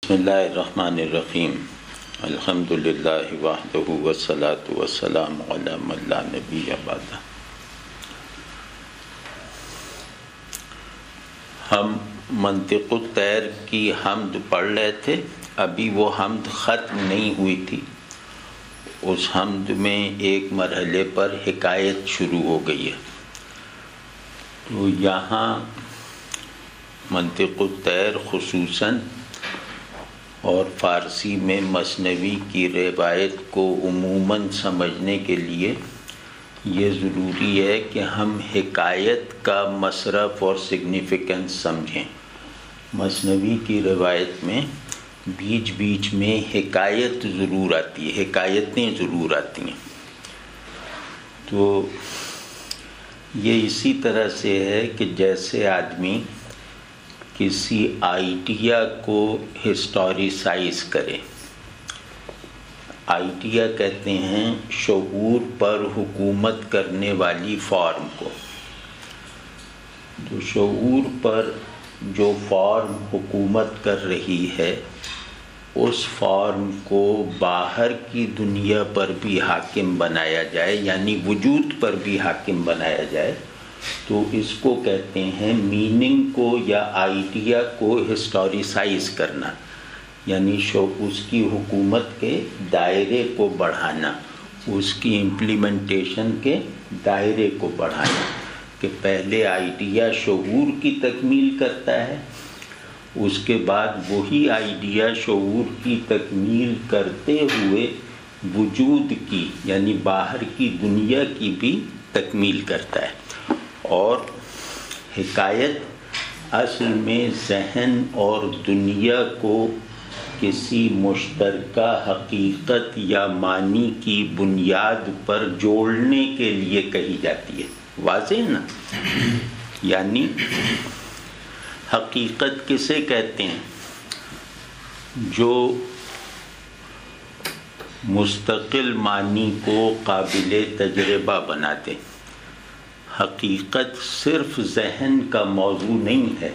بسم اللہ الرحمن الرحیم الحمدللہ وحدہ والصلاۃ والسلام علی من لا نبی بعدہ۔ ہم منطق الطیر کی حمد پڑھ رہے تھے، ابھی وہ حمد ختم نہیں ہوئی تھی۔ اس حمد میں ایک مرحلے پر حکایت شروع ہو گئی ہے، تو یہاں منطق الطیر خصوصاً اور فارسی میں مثنوی کی روایت کو عموماً سمجھنے کے لیے یہ ضروری ہے کہ ہم حکایت کا مصرف اور سگنیفیکنس سمجھیں۔ مثنوی کی روایت میں بیچ بیچ میں حکایت ضرور آتی ہے، حکایتیں ضرور آتی ہیں، تو یہ اسی طرح سے ہے کہ جیسے آدمی کسی آئیڈیا کو ہسٹوریسائز کرے۔ آئیڈیا کہتے ہیں شعور پر حکومت کرنے والی فارم کو، تو شعور پر جو فارم حکومت کر رہی ہے اس فارم کو باہر کی دنیا پر بھی حاکم بنایا جائے، یعنی وجود پر بھی حاکم بنایا جائے، تو اس کو کہتے ہیں میننگ کو یا آئیڈیا کو ہسٹوریسائز کرنا، یعنی اس کی حکومت کے دائرے کو بڑھانا، اس کی امپلیمنٹیشن کے دائرے کو بڑھانا، کہ پہلے آئیڈیا شعور کی تکمیل کرتا ہے، اس کے بعد وہی آئیڈیا شعور کی تکمیل کرتے ہوئے وجود کی یعنی باہر کی دنیا کی بھی تکمیل کرتا ہے۔ اور حکایت اصل میں ذہن اور دنیا کو کسی مشترکہ حقیقت یا معنی کی بنیاد پر جوڑنے کے لیے کہی جاتی ہے۔ واضح نا؟ یعنی حقیقت کسے کہتے ہیں؟ جو مستقل معنی کو قابل تجربہ بنا دے۔ حقیقت صرف ذہن کا موضوع نہیں ہے،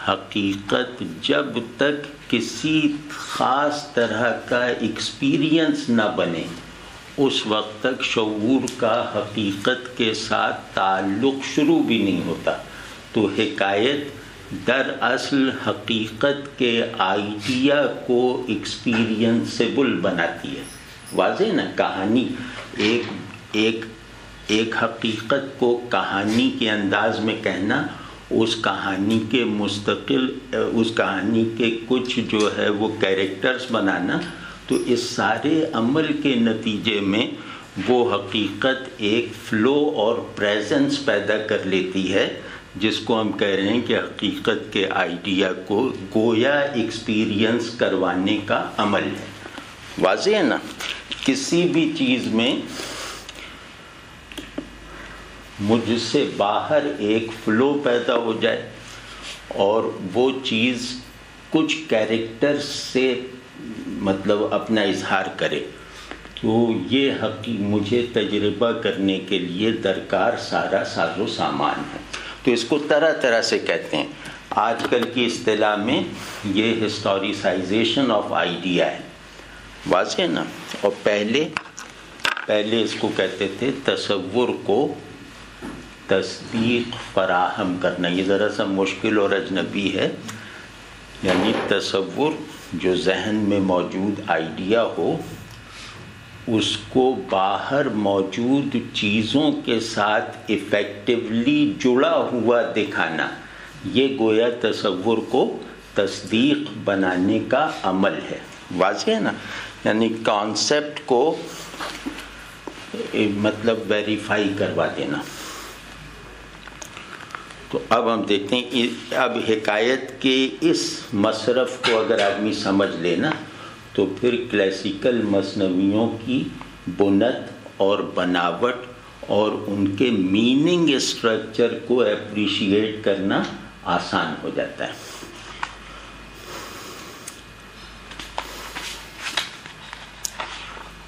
حقیقت جب تک کسی خاص طرح کا ایکسپیرینس نہ بنے اس وقت تک شعور کا حقیقت کے ساتھ تعلق شروع بھی نہیں ہوتا۔ تو حکایت دراصل حقیقت کے آئیڈیا کو ایکسپیرینسیبل بناتی ہے۔ واضح نا؟ کہانی ایک حقیقت کو کہانی کے انداز میں کہنا، اس کہانی کے مستقل اس کہانی کے کچھ جو ہے وہ کیریکٹرز بنانا، تو اس سارے عمل کے نتیجے میں وہ حقیقت ایک فلو اور پریزنس پیدا کر لیتی ہے، جس کو ہم کہہ رہے ہیں کہ حقیقت کے آئیڈیا کو گویا ایکسپیرینس کروانے کا عمل ہے۔ واضح ہے نا؟ کسی بھی چیز میں مجھ سے باہر ایک فلو پیدا ہو جائے اور وہ چیز کچھ کیریکٹر سے مطلب اپنا اظہار کرے، تو یہ مجھے تجربہ کرنے کے لیے درکار سارا ساز و سامان ہے۔ تو اس کو طرح طرح سے کہتے ہیں۔ آج کل کی اصطلاح میں یہ ہسٹوریسائزیشن آف آئیڈیا ہے۔ واضح ہے نا؟ اور پہلے اس کو کہتے تھے تصور کو تصدیق فراہم کرنا۔ یہ ذرا سا مشکل اور اجنبی ہے، یعنی تصور جو ذہن میں موجود آئیڈیا ہو اس کو باہر موجود چیزوں کے ساتھ ایفیکٹولی جڑا ہوا دکھانا، یہ گویا تصور کو تصدیق بنانے کا عمل ہے۔ واضح ہے نا؟ یعنی کانسیپٹ کو مطلب ویریفائی کروا دینا۔ تو اب ہم دیکھتے ہیں، اب حکایت کے اس مصرف کو اگر آدمی سمجھ لینا تو پھر کلاسیکل مثنویوں کی بنت اور بناوٹ اور ان کے میننگ اسٹرکچر کو اپریشیٹ کرنا آسان ہو جاتا ہے۔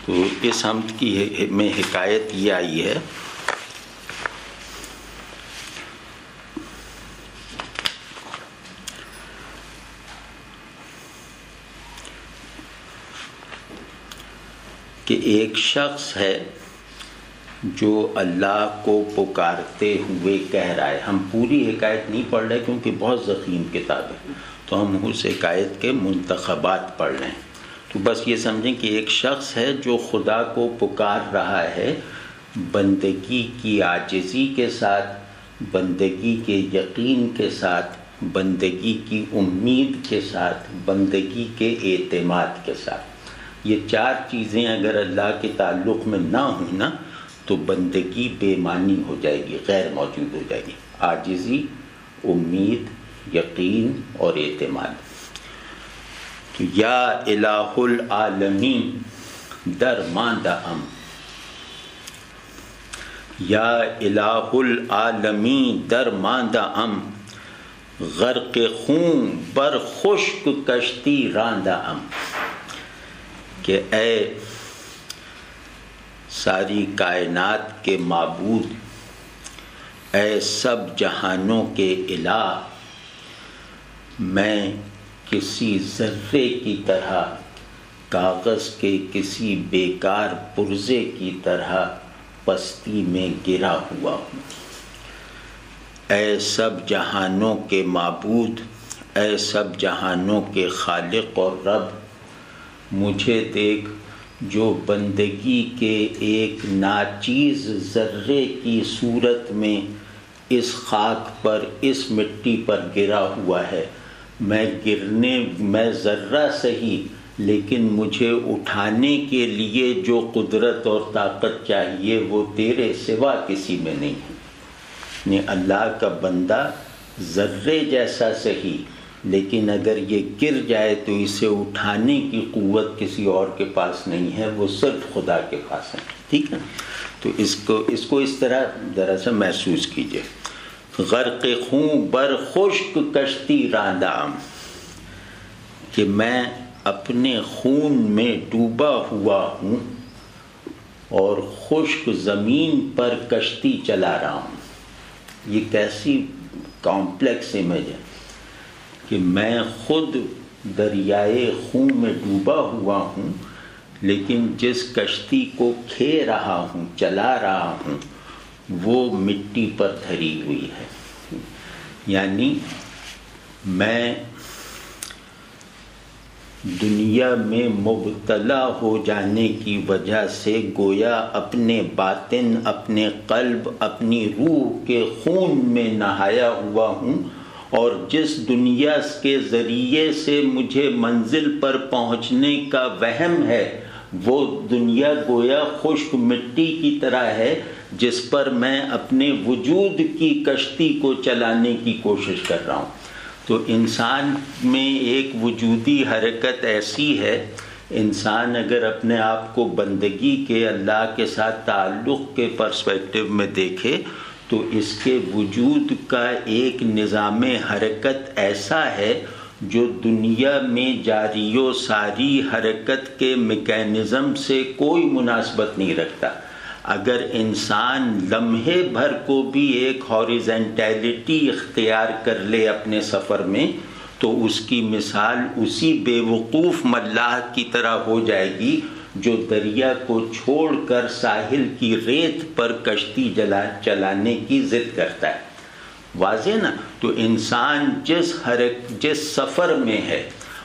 تو اس حمد کی میں حکایت یہ آئی ہے کہ ایک شخص ہے جو اللہ کو پکارتے ہوئے کہہ رہا ہے. ہم پوری حکایت نہیں پڑھ رہے کیونکہ بہت ضخیم کتاب ہے، تو ہم اس حکایت کے منتخبات پڑھ رہے ہیں. تو بس یہ سمجھیں کہ ایک شخص ہے جو خدا کو پکار رہا ہے بندگی کی عاجزی کے ساتھ، بندگی کے یقین کے ساتھ، بندگی کی امید کے ساتھ، بندگی کے اعتماد کے ساتھ. یہ چار چیزیں اگر اللہ کے تعلق میں نہ ہوں نا تو بندگی بے معنی ہو جائے گی، غیر موجود ہو جائے گی. عاجزی، امید، یقین اور اعتماد. تو یا الہ العالمین درماندہ یا الہ العالمین درماندہ غرق خون بر خشک کشتی راندہ کہ اے ساری کائنات کے معبود، اے سب جہانوں کے الہ، میں کسی ذرے کی طرح، کاغذ کے کسی بیکار پرزے کی طرح پستی میں گرا ہوا ہوں. اے سب جہانوں کے معبود، اے سب جہانوں کے خالق اور رب، مجھے دیکھ جو بندگی کے ایک ناچیز ذرے کی صورت میں اس خاک پر، اس مٹی پر گرا ہوا ہے. میں ذرہ صحیح، لیکن مجھے اٹھانے کے لیے جو قدرت اور طاقت چاہیے وہ تیرے سوا کسی میں نہیں ہے. اللہ کا بندہ ذرے جیسا صحیح، لیکن اگر یہ گر جائے تو اسے اٹھانے کی قوت کسی اور کے پاس نہیں ہے، وہ صرف خدا کے پاس ہے. ٹھیک ہے، تو اس کو اس طرح ذرا سا محسوس کیجئے. غرق خون بر خشک کشتی راندہ کہ میں اپنے خون میں ڈوبا ہوا ہوں اور خشک زمین پر کشتی چلا رہا ہوں. یہ کیسی کمپلیکس امیج ہے کہ میں خود دریائے خون میں ڈوبا ہوا ہوں، لیکن جس کشتی کو کھے رہا ہوں، چلا رہا ہوں، وہ مٹی پر دھری ہوئی ہے. یعنی میں دنیا میں مبتلا ہو جانے کی وجہ سے گویا اپنے باطن، اپنے قلب، اپنی روح کے خون میں نہایا ہوا ہوں، اور جس دنیا کے ذریعے سے مجھے منزل پر پہنچنے کا وہم ہے وہ دنیا گویا خشک مٹی کی طرح ہے جس پر میں اپنے وجود کی کشتی کو چلانے کی کوشش کر رہا ہوں. تو انسان میں ایک وجودی حرکت ایسی ہے، انسان اگر اپنے آپ کو بندگی کے، اللہ کے ساتھ تعلق کے پرسپیکٹو میں دیکھے تو اس کے وجود کا ایک نظام حرکت ایسا ہے جو دنیا میں جاری و ساری حرکت کے میکینزم سے کوئی مناسبت نہیں رکھتا. اگر انسان لمحے بھر کو بھی ایک ہاریزنٹیلٹی اختیار کر لے اپنے سفر میں تو اس کی مثال اسی بے وقوف ملاح کی طرح ہو جائے گی جو دریا کو چھوڑ کر ساحل کی ریت پر کشتی چلانے کی ضد کرتا ہے. واضح نا؟ تو انسان جس سفر میں ہے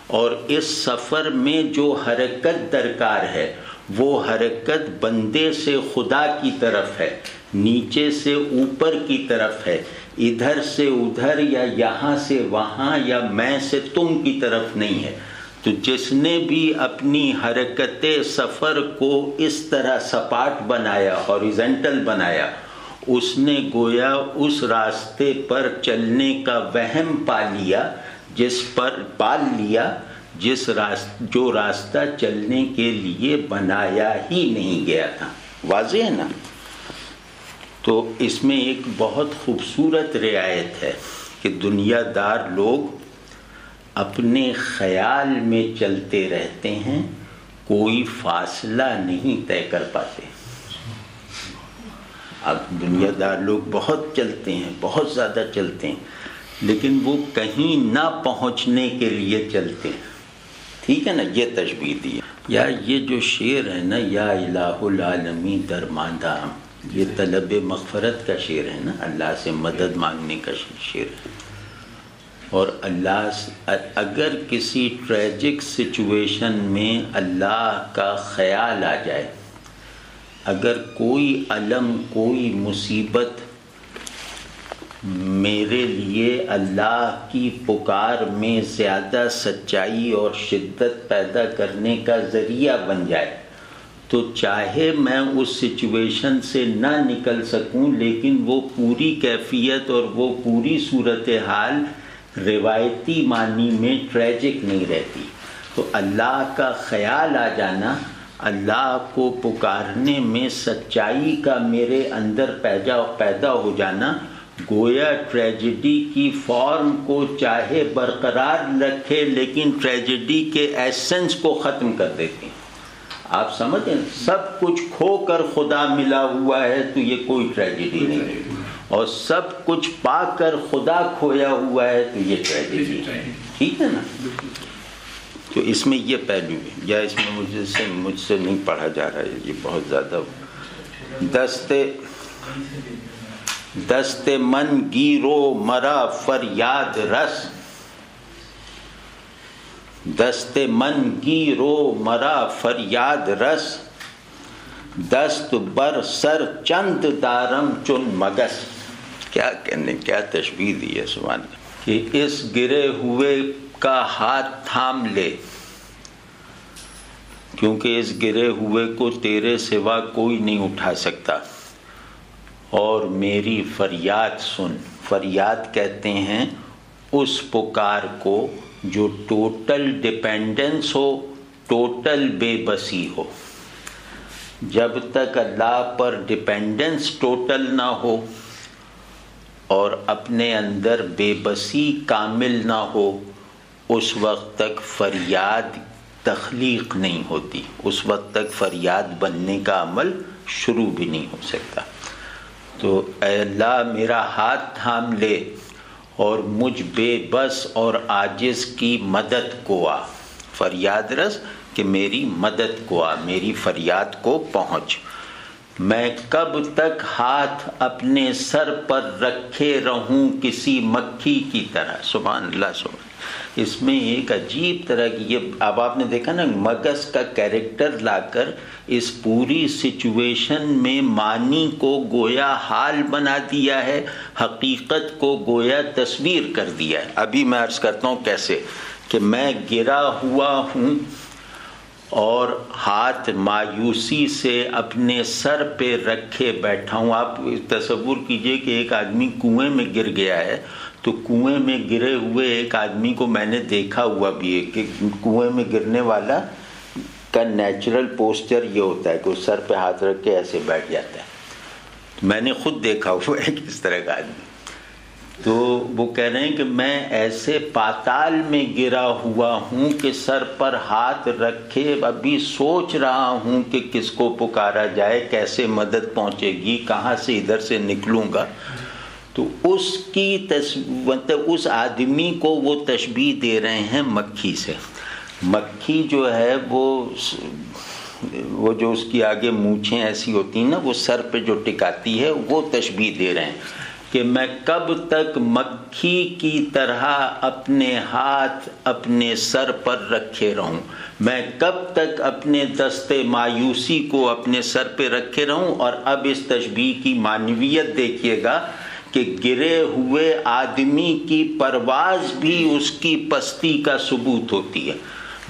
اور اس سفر میں جو حرکت درکار ہے وہ حرکت بندے سے خدا کی طرف ہے، نیچے سے اوپر کی طرف ہے، ادھر سے ادھر یا یہاں سے وہاں یا میں سے تم کی طرف نہیں ہے. تو جس نے بھی اپنی حرکت سفر کو اس طرح سپاٹ بنایا، ہاریزنٹل بنایا، اس نے گویا اس راستے پر چلنے کا وہم پا لیا جو راستہ چلنے کے لیے بنایا ہی نہیں گیا تھا. واضح ہے نا؟ تو اس میں ایک بہت خوبصورت رعایت ہے کہ دنیا دار لوگ اپنے خیال میں چلتے رہتے ہیں، کوئی فاصلہ نہیں طے کر پاتے. اب دنیا دار لوگ بہت چلتے ہیں، بہت زیادہ چلتے ہیں، لیکن وہ کہیں نہ پہنچنے کے لیے چلتے ہیں. ٹھیک ہے نا؟ یہ تشبیہ دی ہے. یار یہ جو شعر ہے نا، یا الہ العالمین درماندہ، یہ طلب مغفرت کا شعر ہے نا، اللہ سے مدد مانگنے کا شعر ہے. اور اللہ اگر کسی ٹریجک سچویشن میں اللہ کا خیال آ جائے، اگر کوئی الم کوئی مصیبت میرے لیے اللہ کی پکار میں زیادہ سچائی اور شدت پیدا کرنے کا ذریعہ بن جائے، تو چاہے میں اس سچویشن سے نہ نکل سکوں، لیکن وہ پوری کیفیت اور وہ پوری صورتحال روایتی معنی میں ٹریجک نہیں رہتی. تو اللہ کا خیال آ جانا، اللہ کو پکارنے میں سچائی کا میرے اندر پیدا ہو جانا، گویا ٹریجڈی کی فارم کو چاہے برقرار رکھے لیکن ٹریجڈی کے ایسنس کو ختم کر دیتے ہیں. آپ سمجھیں، سب کچھ کھو کر خدا ملا ہوا ہے تو یہ کوئی ٹریجڈی نہیں، اور سب کچھ پا کر خدا کھویا ہوا ہے تو یہ ٹریجڈی ہے. ٹھیک ہے نا؟ تو اس میں یہ پہلو ہے، یا اس میں مجھ سے نہیں پڑھا جا رہا ہے، یہ بہت زیادہ دست من گیرو مرا فریاد رس، دست من گیرو مرا فریاد رس، دست بر سر چند دارم چون مگس. کیا کہنے، کیا تشبیہ دی ہے سبحان اللہ، کہ اس گرے ہوئے کا ہاتھ تھام لے، کیونکہ اس گرے ہوئے کو تیرے سوا کوئی نہیں اٹھا سکتا، اور میری فریاد سن. فریاد کہتے ہیں اس پکار کو جو ٹوٹل ڈیپینڈنس ہو، ٹوٹل بے بسی ہو. جب تک اللہ پر ڈیپینڈنس ٹوٹل نہ ہو اور اپنے اندر بے بسی کامل نہ ہو، اس وقت تک فریاد تخلیق نہیں ہوتی، اس وقت تک فریاد بننے کا عمل شروع بھی نہیں ہو سکتا. تو اے اللہ میرا ہاتھ تھام لے اور مجھ بے بس اور عاجز کی مدد کو آ. فریاد رس کہ میری مدد کو آ، میری فریاد کو پہنچ. میں کب تک ہاتھ اپنے سر پر رکھے رہوں کسی مکھی کی طرح. سبحان اللہ سبحان. اس میں ایک عجیب طرح کی، یہ اب آپ نے دیکھا نا، مگس کا کیریکٹر لا کر اس پوری سچویشن میں معنی کو گویا حال بنا دیا ہے، حقیقت کو گویا تصویر کر دیا ہے. ابھی میں عرض کرتا ہوں کیسے، کہ میں گرا ہوا ہوں اور ہاتھ مایوسی سے اپنے سر پہ رکھے بیٹھا ہوں. آپ تصور کیجئے کہ ایک آدمی کنویں میں گر گیا ہے، تو کنویں میں گرے ہوئے ایک آدمی کو میں نے دیکھا ہوا بھی ہے کہ کنویں میں گرنے والا کا نیچرل پوسچر یہ ہوتا ہے کہ وہ سر پہ ہاتھ رکھ کے ایسے بیٹھ جاتا ہے. میں نے خود دیکھا ہوا ہے کس طرح کا آدمی. تو وہ کہہ رہے ہیں کہ میں ایسے پاتال میں گرا ہوا ہوں کہ سر پر ہاتھ رکھے ابھی سوچ رہا ہوں کہ کس کو پکارا جائے، کیسے مدد پہنچے گی، کہاں سے ادھر سے نکلوں گا. تو اس کی اس آدمی کو وہ تشبیہ دے رہے ہیں مکھی سے. مکھی جو ہے وہ جو اس کی آگے مونچھیں ایسی ہوتی ہیں نا، وہ سر پہ جو ٹکاتی ہے، وہ تشبیہ دے رہے ہیں کہ میں کب تک مکھی کی طرح اپنے ہاتھ اپنے سر پر رکھے رہوں، میں کب تک اپنے دست مایوسی کو اپنے سر پہ رکھے رہوں. اور اب اس تشبیہ کی معنویت دیکھیے گا کہ گرے ہوئے آدمی کی پرواز بھی اس کی پستی کا ثبوت ہوتی ہے.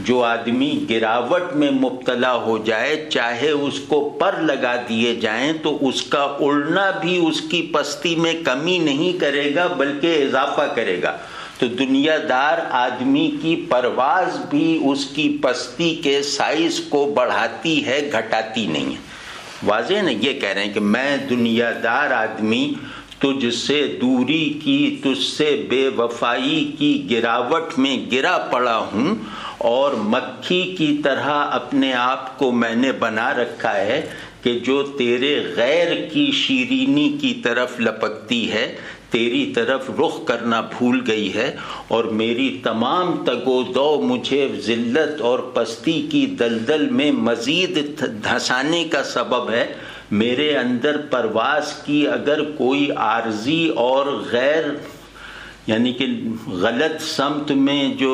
جو آدمی گراوٹ میں مبتلا ہو جائے، چاہے اس کو پر لگا دیے جائیں تو اس کا اڑنا بھی اس کی پستی میں کمی نہیں کرے گا بلکہ اضافہ کرے گا. تو دنیا دار آدمی کی پرواز بھی اس کی پستی کے سائز کو بڑھاتی ہے، گھٹاتی نہیں ہے. واضح نا، یہ کہہ رہے ہیں کہ میں دنیا دار آدمی تجھ سے دوری کی، تجھ سے بے وفائی کی گراوٹ میں گرا پڑا ہوں، اور مکھی کی طرح اپنے آپ کو میں نے بنا رکھا ہے کہ جو تیرے غیر کی شیرینی کی طرف لپکتی ہے، تیری طرف رخ کرنا بھول گئی ہے، اور میری تمام تگ و دو مجھے ذلت اور پستی کی دلدل میں مزید دھنسانے کا سبب ہے۔ میرے اندر پرواز کی اگر کوئی عارضی اور غیر یعنی کہ غلط سمت میں جو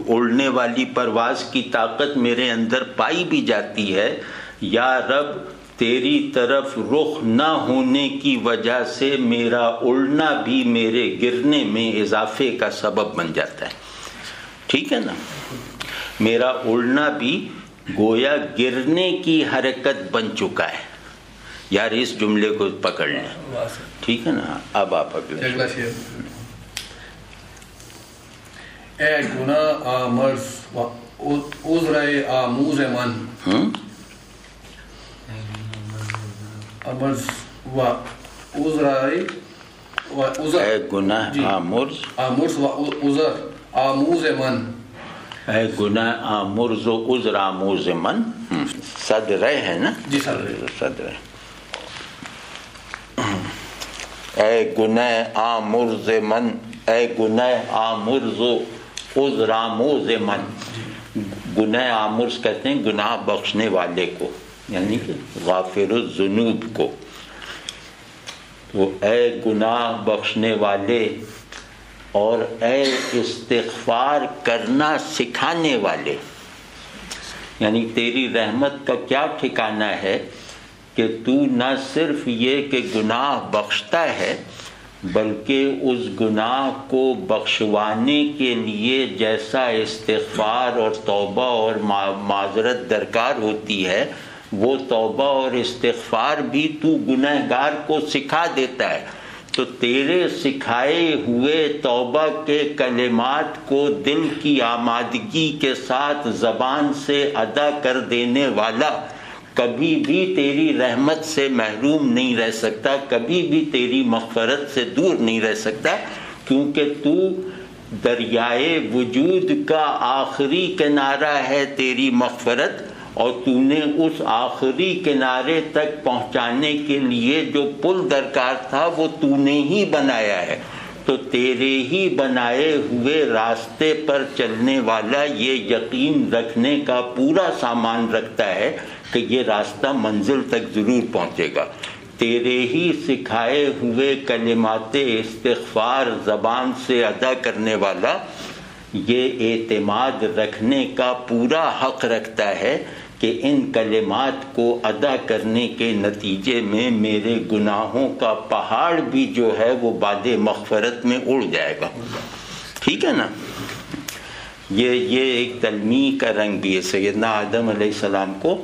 اڑنے والی پرواز کی طاقت میرے اندر پائی بھی جاتی ہے، یا رب تیری طرف رخ نہ ہونے کی وجہ سے میرا اڑنا بھی میرے گرنے میں اضافے کا سبب بن جاتا ہے۔ ٹھیک ہے نا؟ میرا اڑنا بھی گویا گرنے کی حرکت بن چکا ہے۔ یار اس جملے کو پکڑ لیں، ٹھیک ہے نا؟ اب آپ اگلا شعر۔ اے گناہ آمرز و عذر آموز من، امرز و عذر اے گناہ آمرز و عذر آموز من، اے گناہ آمرز و عذر آموز من، صدر ہے نا؟ جی صدر۔ اے گناہ آمرز من، اے گناہ آمرز و عذر آموز من۔ گناہ آمرز کہتے ہیں گناہ بخشنے والے کو، یعنی کہ غافر الذنوب کو۔ تو اے گناہ بخشنے والے اور اے استغفار کرنا سکھانے والے، یعنی تیری رحمت کا کیا ٹھکانہ ہے کہ تو نہ صرف یہ کہ گناہ بخشتا ہے، بلکہ اس گناہ کو بخشوانے کے لیے جیسا استغفار اور توبہ اور معذرت درکار ہوتی ہے، وہ توبہ اور استغفار بھی تو گنہگار کو سکھا دیتا ہے۔ تو تیرے سکھائے ہوئے توبہ کے کلمات کو دل کی آمادگی کے ساتھ زبان سے ادا کر دینے والا کبھی بھی تیری رحمت سے محروم نہیں رہ سکتا، کبھی بھی تیری مغفرت سے دور نہیں رہ سکتا، کیونکہ تو دریائے وجود کا آخری کنارہ ہے تیری مغفرت، اور تو نے اس آخری کنارے تک پہنچانے کے لیے جو پل درکار تھا وہ تو نے ہی بنایا ہے۔ تو تیرے ہی بنائے ہوئے راستے پر چلنے والا یہ یقین رکھنے کا پورا سامان رکھتا ہے کہ یہ راستہ منزل تک ضرور پہنچے گا۔ تیرے ہی سکھائے ہوئے کلمات استغفار زبان سے ادا کرنے والا یہ اعتماد رکھنے کا پورا حق رکھتا ہے کہ ان کلمات کو ادا کرنے کے نتیجے میں میرے گناہوں کا پہاڑ بھی جو ہے وہ باد مغفرت میں اڑ جائے گا۔ ٹھیک ہے نا؟ یہ ایک تلمیح کا رنگ بھی ہے۔ سیدنا آدم علیہ السلام کو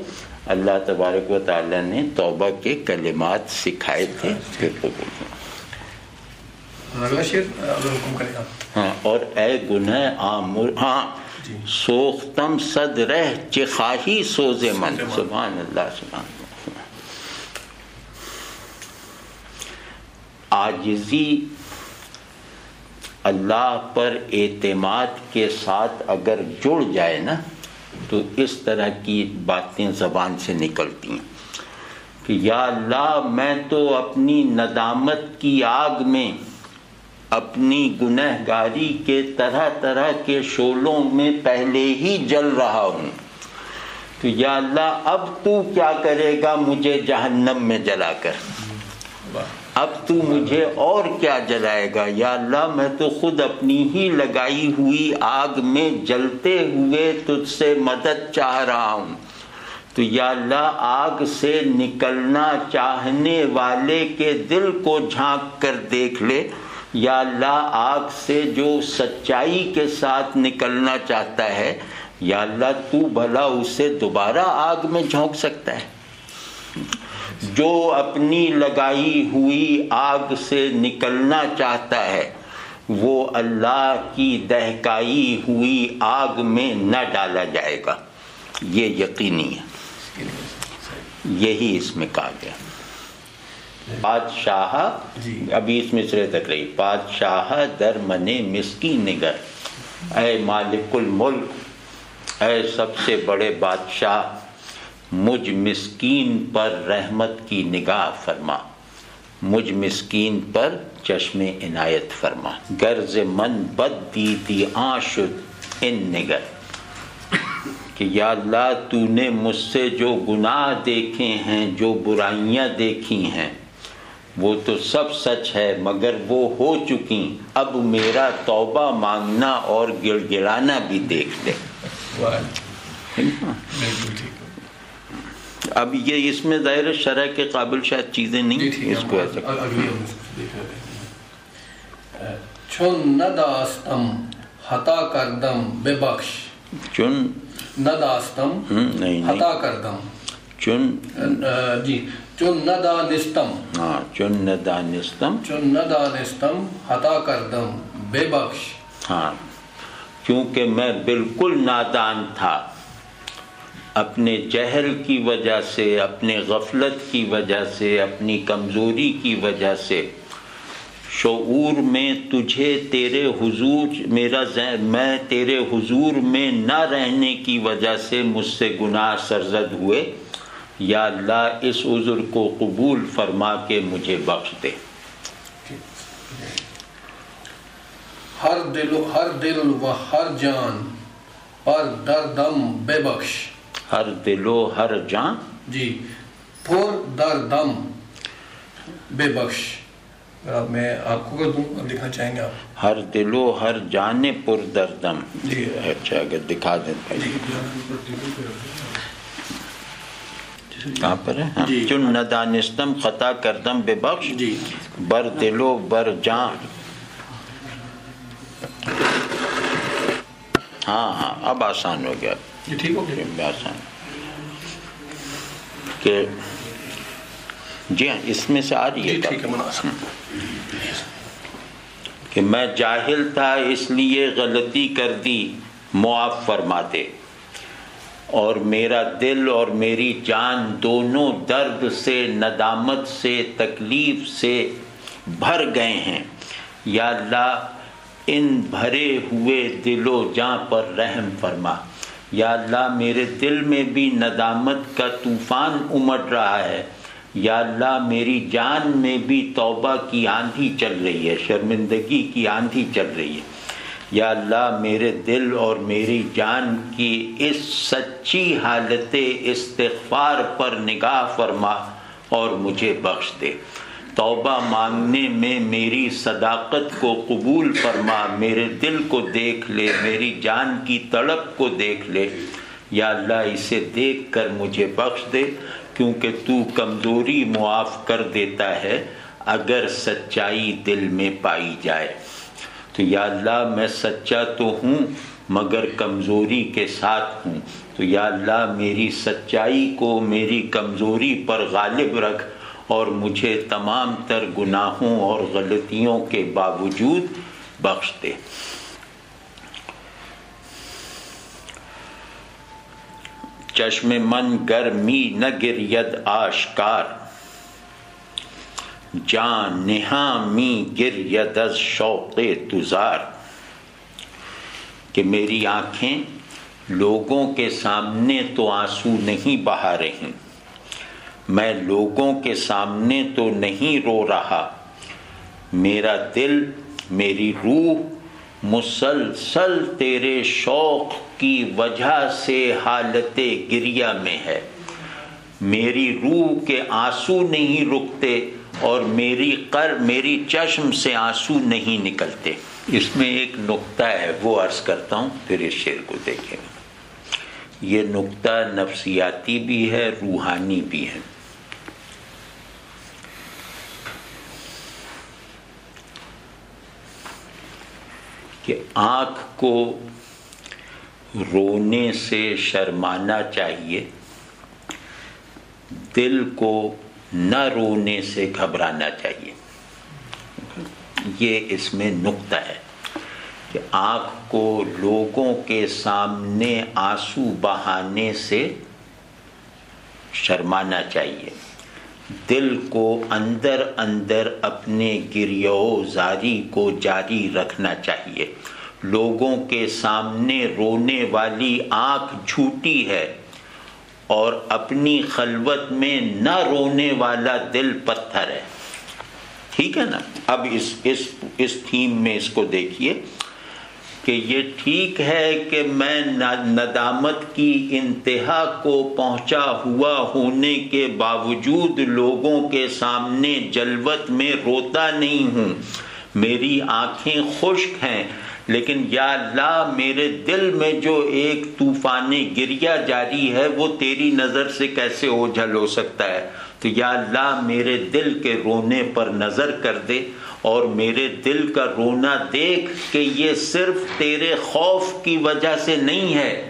اللہ تبارک و تعالیٰ نے توبہ کے کلمات سکھائے تھے۔ ہاں، اور اے گناہ آمر، ہاں سوختم صد رہ چخواہی سوز من، سبحان اللہ، سبحان اللہ۔ عاجزی اللہ پر اعتماد کے ساتھ اگر جڑ جائے نا تو اس طرح کی باتیں زبان سے نکلتی ہیں کہ یا اللہ میں تو اپنی ندامت کی آگ میں، اپنی گنہگاری کے طرح طرح کے شعلوں میں پہلے ہی جل رہا ہوں، تو یا اللہ اب تو کیا کرے گا مجھے جہنم میں جلا کر، اب تو مجھے اور کیا جلائے گا؟ یا اللہ میں تو خود اپنی ہی لگائی ہوئی آگ میں جلتے ہوئے تجھ سے مدد چاہ رہا ہوں، تو یا اللہ آگ سے نکلنا چاہنے والے کے دل کو جھانک کر دیکھ لے، یا اللہ آگ سے جو سچائی کے ساتھ نکلنا چاہتا ہے، یا اللہ تو بھلا اسے دوبارہ آگ میں جھونک سکتا ہے؟ جو اپنی لگائی ہوئی آگ سے نکلنا چاہتا ہے وہ اللہ کی دہکائی ہوئی آگ میں نہ ڈالا جائے گا، یہ یقینی ہے۔ یہی اس میں کہا گیا۔ بادشاہ، ابھی اس مصرے تک رہی، بادشاہ در منے مسکین نگر، اے مالک الملک، اے سب سے بڑے بادشاہ، مجھ مسکین پر رحمت کی نگاہ فرما۔ مجھ مسکین پر چشم عنایت فرما. غرض من بد دیدی آشد ان نگر، کہ یا اللہ تو نے مجھ سے جو گناہ دیکھے ہیں، جو برائیاں دیکھی ہیں، وہ تو سب سچ ہے مگر وہ ہو چکی، اب میرا توبہ مانگنا اور گڑ گڑانا بھی دیکھ لے. اب یہ اس میں ظاہر شرح کے قابل شاید چیزیں نہیں، اس کو ایسا چون نداستم خطا کردم ببخش. چن نداستم خطا کردم، چن جی چون ندانستم، ہاں چن ندانستم، چون ندانستم خطا کردم ببخش. ہاں کیونکہ میں بالکل نادان تھا، اپنے جہل کی وجہ سے، اپنے غفلت کی وجہ سے، اپنی کمزوری کی وجہ سے، شعور میں تجھے تیرے حضور میں تیرے حضور میں نہ رہنے کی وجہ سے مجھ سے گناہ سرزد ہوئے. یا اللہ اس عذر کو قبول فرما کے مجھے بخش دے. ہر دل و ہر جان پر دردم بے بخش. ہر دل و ہر جان، جی پر دردم بے بخش. میں آپ کو کر دوں، لکھنا چاہیں گے آپ؟ ہر دل و ہر جان پر دردم. جی اچھا اگر دکھا دیں بھائی کہاں پر ہے؟ چن ندانستم خطا کردم بے بخش، بر دل و بر جان. ہاں اب آسان ہو گیا، ٹھیک ہو گیا آسان. کہ جی ہاں اس میں سے آ رہی ہے کہ میں جاہل تھا اس لیے غلطی کر دی، معاف فرما دے. اور میرا دل اور میری جان دونوں درد سے، ندامت سے، تکلیف سے بھر گئے ہیں. یا اللہ ان بھرے ہوئے دل و جاں پر رحم فرما. یا اللہ میرے دل میں بھی ندامت کا طوفان امٹ رہا ہے. یا اللہ میری جان میں بھی توبہ کی آندھی چل رہی ہے، شرمندگی کی آندھی چل رہی ہے. یا اللہ میرے دل اور میری جان کی اس سچی حالت استغفار پر نگاہ فرما اور مجھے بخش دے. توبہ مانگنے میں میری صداقت کو قبول فرما، میرے دل کو دیکھ لے، میری جان کی تڑپ کو دیکھ لے. یا اللہ اسے دیکھ کر مجھے بخش دے، کیونکہ تو کمزوری معاف کر دیتا ہے اگر سچائی دل میں پائی جائے. تو یا اللہ میں سچا تو ہوں مگر کمزوری کے ساتھ ہوں. تو یا اللہ میری سچائی کو میری کمزوری پر غالب رکھ اور مجھے تمام تر گناہوں اور غلطیوں کے باوجود بخش دے. چشم من گرمی نہ گرید آشکار، جان نہاں می گرید از شوق تزار. کہ میری آنکھیں لوگوں کے سامنے تو آنسو نہیں بہا رہی، میں لوگوں کے سامنے تو نہیں رو رہا، میرا دل میری روح مسلسل تیرے شوق کی وجہ سے حالت گریہ میں ہے. میری روح کے آنسو نہیں رکتے اور میری چشم سے آنسو نہیں نکلتے. اس میں ایک نقطہ ہے وہ عرض کرتا ہوں، پھر اس شعر کو دیکھیں. یہ نقطہ نفسیاتی بھی ہے، روحانی بھی ہے. کہ آنکھ کو رونے سے شرمانا چاہیے، دل کو نہ رونے سے گھبرانا چاہیے. یہ اس میں نقطہ ہے کہ آنکھ کو لوگوں کے سامنے آنسو بہانے سے شرمانا چاہیے، دل کو اندر اندر اپنے گریہ و زاری کو جاری رکھنا چاہیے. لوگوں کے سامنے رونے والی آنکھ جھوٹی ہے اور اپنی خلوت میں نہ رونے والا دل پتھر ہے. ٹھیک ہے نا؟ اب اس تھیم میں اس کو دیکھیے کہ یہ ٹھیک ہے کہ میں ندامت کی انتہا کو پہنچا ہوا ہونے کے باوجود لوگوں کے سامنے جلوت میں روتا نہیں ہوں، میری آنکھیں خشک ہیں، لیکن یا اللہ میرے دل میں جو ایک طوفان گریہ جاری ہے وہ تیری نظر سے کیسے اوجھل ہو سکتا ہے؟ تو یا اللہ میرے دل کے رونے پر نظر کر دے، اور میرے دل کا رونا دیکھ کہ یہ صرف تیرے خوف کی وجہ سے نہیں ہے،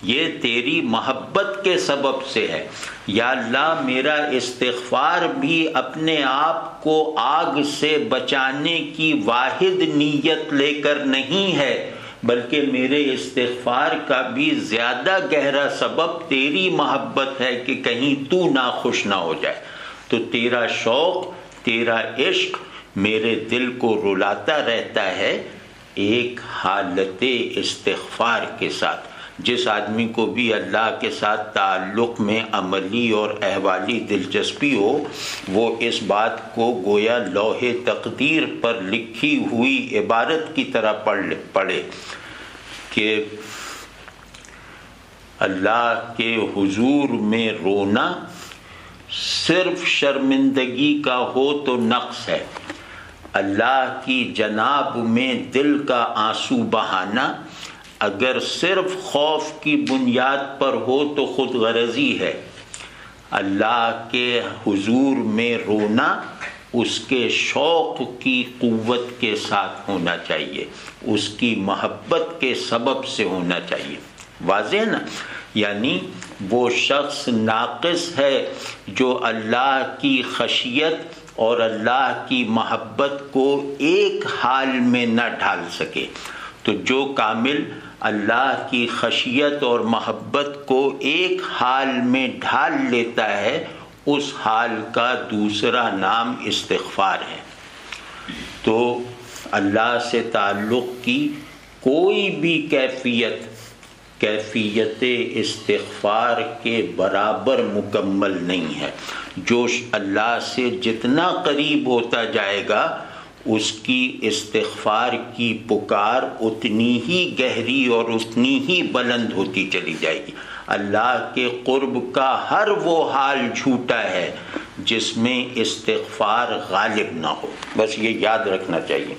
یہ تیری محبت کے سبب سے ہے۔ یا اللہ میرا استغفار بھی اپنے آپ کو آگ سے بچانے کی واحد نیت لے کر نہیں ہے، بلکہ میرے استغفار کا بھی زیادہ گہرا سبب تیری محبت ہے کہ کہیں تو ناخوش نہ ہو جائے۔ تو تیرا شوق، تیرا عشق میرے دل کو رلاتا رہتا ہے ایک حالت استغفار کے ساتھ۔ جس آدمی کو بھی اللہ کے ساتھ تعلق میں عملی اور احوالی دلچسپی ہو، وہ اس بات کو گویا لوح تقدیر پر لکھی ہوئی عبارت کی طرح پڑھے کہ اللہ کے حضور میں رونا صرف شرمندگی کا ہو تو نقص ہے، اللہ کی جناب میں دل کا آنسو بہانا اگر صرف خوف کی بنیاد پر ہو تو خود غرضی ہے، اللہ کے حضور میں رونا اس کے شوق کی قوت کے ساتھ ہونا چاہیے، اس کی محبت کے سبب سے ہونا چاہیے۔ واضح نا؟ یعنی وہ شخص ناقص ہے جو اللہ کی خشیت اور اللہ کی محبت کو ایک حال میں نہ ڈھال سکے، تو جو کامل اللہ کی خشیت اور محبت کو ایک حال میں ڈھال لیتا ہے اس حال کا دوسرا نام استغفار ہے۔ تو اللہ سے تعلق کی کوئی بھی کیفیت استغفار کے برابر مکمل نہیں ہے۔ جو اللہ سے جتنا قریب ہوتا جائے گا اس کی استغفار کی پکار اتنی ہی گہری اور اتنی ہی بلند ہوتی چلی جائے گی۔ اللہ کے قرب کا ہر وہ حال جھوٹا ہے جس میں استغفار غالب نہ ہو، بس یہ یاد رکھنا چاہیے۔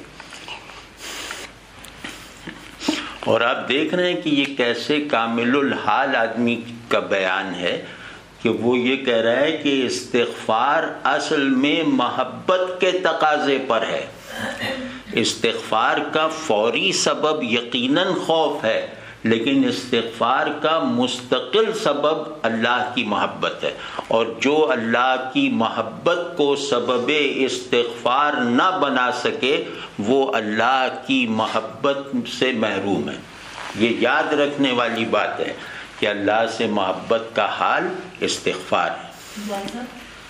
اور آپ دیکھ رہے ہیں کہ یہ کیسے کامل الحال آدمی کا بیان ہے کہ وہ یہ کہہ رہا ہے کہ استغفار اصل میں محبت کے تقاضے پر ہے۔ استغفار کا فوری سبب یقیناً خوف ہے، لیکن استغفار کا مستقل سبب اللہ کی محبت ہے، اور جو اللہ کی محبت کو سبب استغفار نہ بنا سکے وہ اللہ کی محبت سے محروم ہے۔ یہ یاد رکھنے والی بات ہے کہ اللہ سے محبت کا حال استغفار ہے۔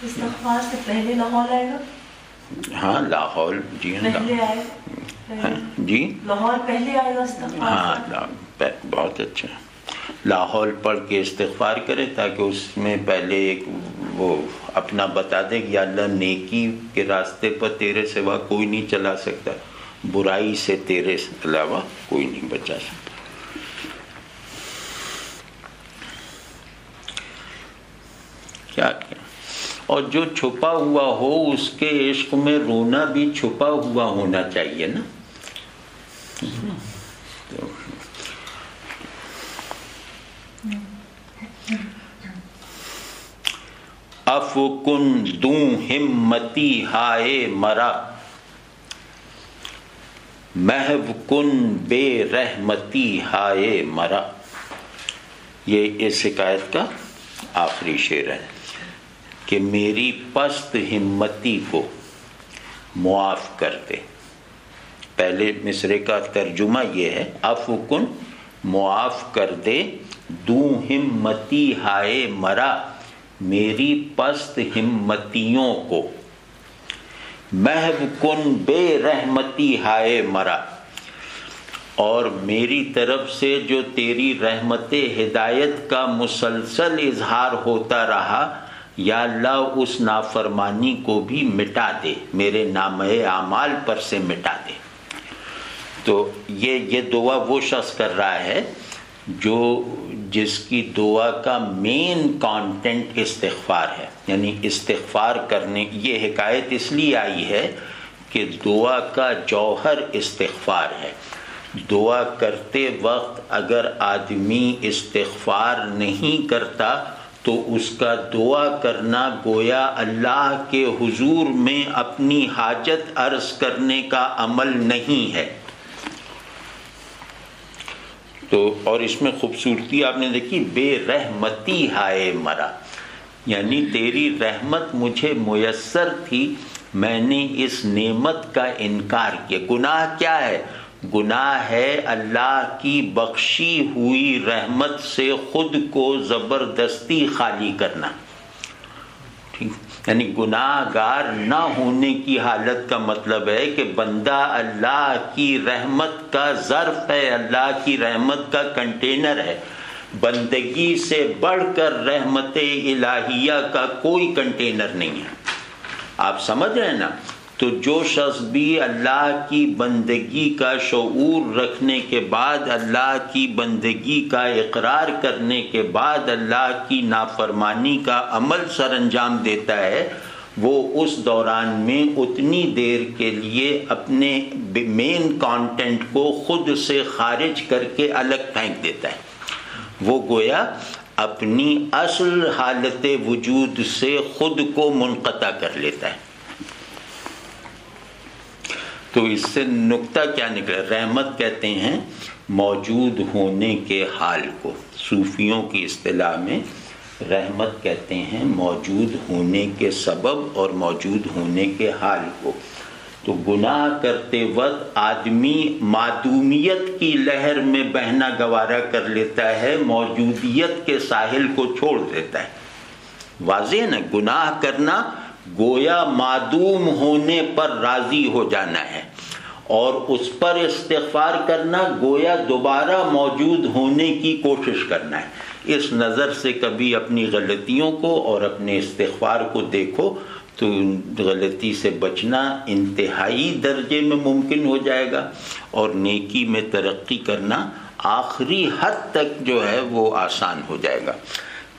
استغفار سے پہلے لاہور آئے گا؟ ہاں لاہور، جی پہلے آئے گا، جی لاہور پہلے آئے گا استغفار؟ ہاں بہت اچھا، لاہور پڑھ کے استغفار کرے تاکہ اس میں پہلے ایک وہ اپنا بتا دے کہ اللہ نیکی کے راستے پر تیرے سوا کوئی نہیں چلا سکتا، برائی سے تیرے علاوہ کوئی نہیں بچا سکتا۔ کیا اور جو چھپا ہوا ہو اس کے عشق میں رونا بھی چھپا ہوا ہونا چاہیے نا۔ افکن دوں ہمتی ہائے مرا، محو کن بے رحمتی ہائے مرا۔ یہ اس حکایت کا آخری شعر ہے کہ میری پست ہمتی کو معاف کر دے۔ پہلے مصرے کا ترجمہ یہ ہے، عفو کن معاف کر دے، دوں ہمتی ہائے مرا، میری پست ہمتیوں کو، محو کن بے رحمتی ہائے مرا، اور میری طرف سے جو تیری رحمت ہدایت کا مسلسل اظہار ہوتا رہا یا اللہ اس نافرمانی کو بھی مٹا دے، میرے نامہ اعمال پر سے مٹا دے۔ تو یہ دعا وہ شخص کر رہا ہے جس کی دعا کا مین کانٹینٹ استغفار ہے، یعنی استغفار کرنے۔ یہ حکایت اس لیے آئی ہے کہ دعا کا جوہر استغفار ہے۔ دعا کرتے وقت اگر آدمی استغفار نہیں کرتا تو اس کا دعا کرنا گویا اللہ کے حضور میں اپنی حاجت عرض کرنے کا عمل نہیں ہے۔ تو اور اس میں خوبصورتی آپ نے دیکھی، بے رحمتی ہائے مرا، یعنی تیری رحمت مجھے میسر تھی، میں نے اس نعمت کا انکار کیا۔ گناہ کیا ہے؟ گناہ ہے اللہ کی بخشی ہوئی رحمت سے خود کو زبردستی خالی کرنا، یعنی گناہ گار نہ ہونے کی حالت کا مطلب ہے کہ بندہ اللہ کی رحمت کا ظرف ہے، اللہ کی رحمت کا کنٹینر ہے۔ بندگی سے بڑھ کر رحمت الہیہ کا کوئی کنٹینر نہیں ہے۔ آپ سمجھ رہے ہیں نا؟ تو جو شخص بھی اللہ کی بندگی کا شعور رکھنے کے بعد، اللہ کی بندگی کا اقرار کرنے کے بعد اللہ کی نافرمانی کا عمل سر انجام دیتا ہے، وہ اس دوران میں اتنی دیر کے لیے اپنے مین کانٹینٹ کو خود سے خارج کر کے الگ پھینک دیتا ہے۔ وہ گویا اپنی اصل حالت وجود سے خود کو منقطع کر لیتا ہے۔ تو اس سے نقطہ کیا نکلا؟ رحمت کہتے ہیں موجود ہونے کے حال کو، صوفیوں کی اصطلاح میں رحمت کہتے ہیں موجود ہونے کے سبب اور موجود ہونے کے حال کو۔ تو گناہ کرتے وقت آدمی معدومیت کی لہر میں بہنا گوارا کر لیتا ہے، موجودیت کے ساحل کو چھوڑ دیتا ہے۔ واضح ہے نا؟ گناہ کرنا گویا معدوم ہونے پر راضی ہو جانا ہے، اور اس پر استغفار کرنا گویا دوبارہ موجود ہونے کی کوشش کرنا ہے۔ اس نظر سے کبھی اپنی غلطیوں کو اور اپنے استغفار کو دیکھو تو غلطی سے بچنا انتہائی درجے میں ممکن ہو جائے گا، اور نیکی میں ترقی کرنا آخری حد تک جو ہے وہ آسان ہو جائے گا۔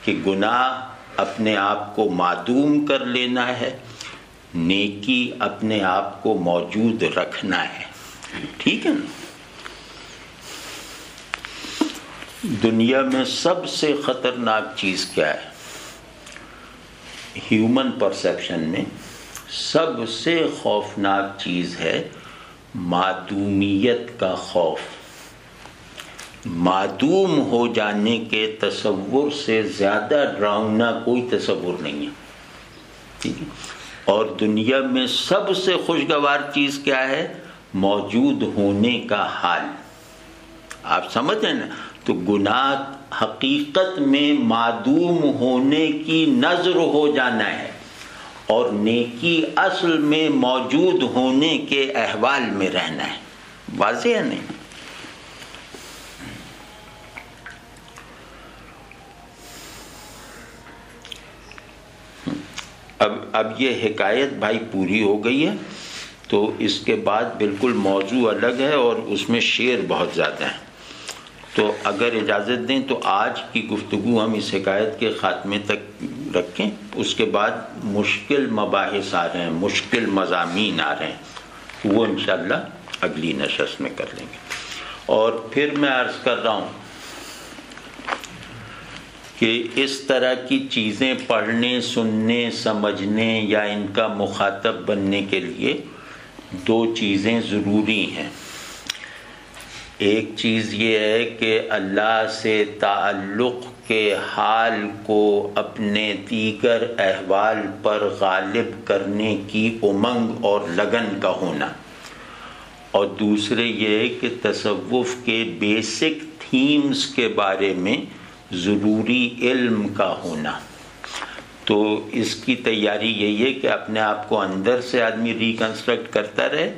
کہ گناہ اپنے آپ کو معدوم کر لینا ہے، نیکی اپنے آپ کو موجود رکھنا ہے۔ ٹھیک ہے نا؟ دنیا میں سب سے خطرناک چیز کیا ہے؟ ہیومن پرسیپشن میں سب سے خوفناک چیز ہے معدومیت کا خوف۔ معدوم ہو جانے کے تصور سے زیادہ ڈراؤنا کوئی تصور نہیں ہے۔ ٹھیک ہے؟ اور دنیا میں سب سے خوشگوار چیز کیا ہے؟ موجود ہونے کا حال۔ آپ سمجھ رہے ہیں نا؟ تو گناہ حقیقت میں معدوم ہونے کی نظر ہو جانا ہے، اور نیکی اصل میں موجود ہونے کے احوال میں رہنا ہے۔ واضح ہے نہیں؟ اب یہ حکایت بھائی پوری ہو گئی ہے، تو اس کے بعد بالکل موضوع الگ ہے اور اس میں شعر بہت زیادہ ہیں۔ تو اگر اجازت دیں تو آج کی گفتگو ہم اس حکایت کے خاتمے تک رکھیں، اس کے بعد مشکل مباحث آ رہے ہیں، مشکل مضامین آ رہے ہیں، وہ انشاءاللہ اگلی نشست میں کر لیں گے۔ اور پھر میں عرض کر رہا ہوں کہ اس طرح کی چیزیں پڑھنے، سننے، سمجھنے یا ان کا مخاطب بننے کے لیے دو چیزیں ضروری ہیں۔ ایک چیز یہ ہے کہ اللہ سے تعلق کے حال کو اپنے دیگر احوال پر غالب کرنے کی امنگ اور لگن کا ہونا، اور دوسرے یہ ہے کہ تصوف کے بیسک تھیمز کے بارے میں ضروری علم کا ہونا۔ تو اس کی تیاری یہی ہے کہ اپنے آپ کو اندر سے آدمی ریکنسٹرکٹ کرتا رہے،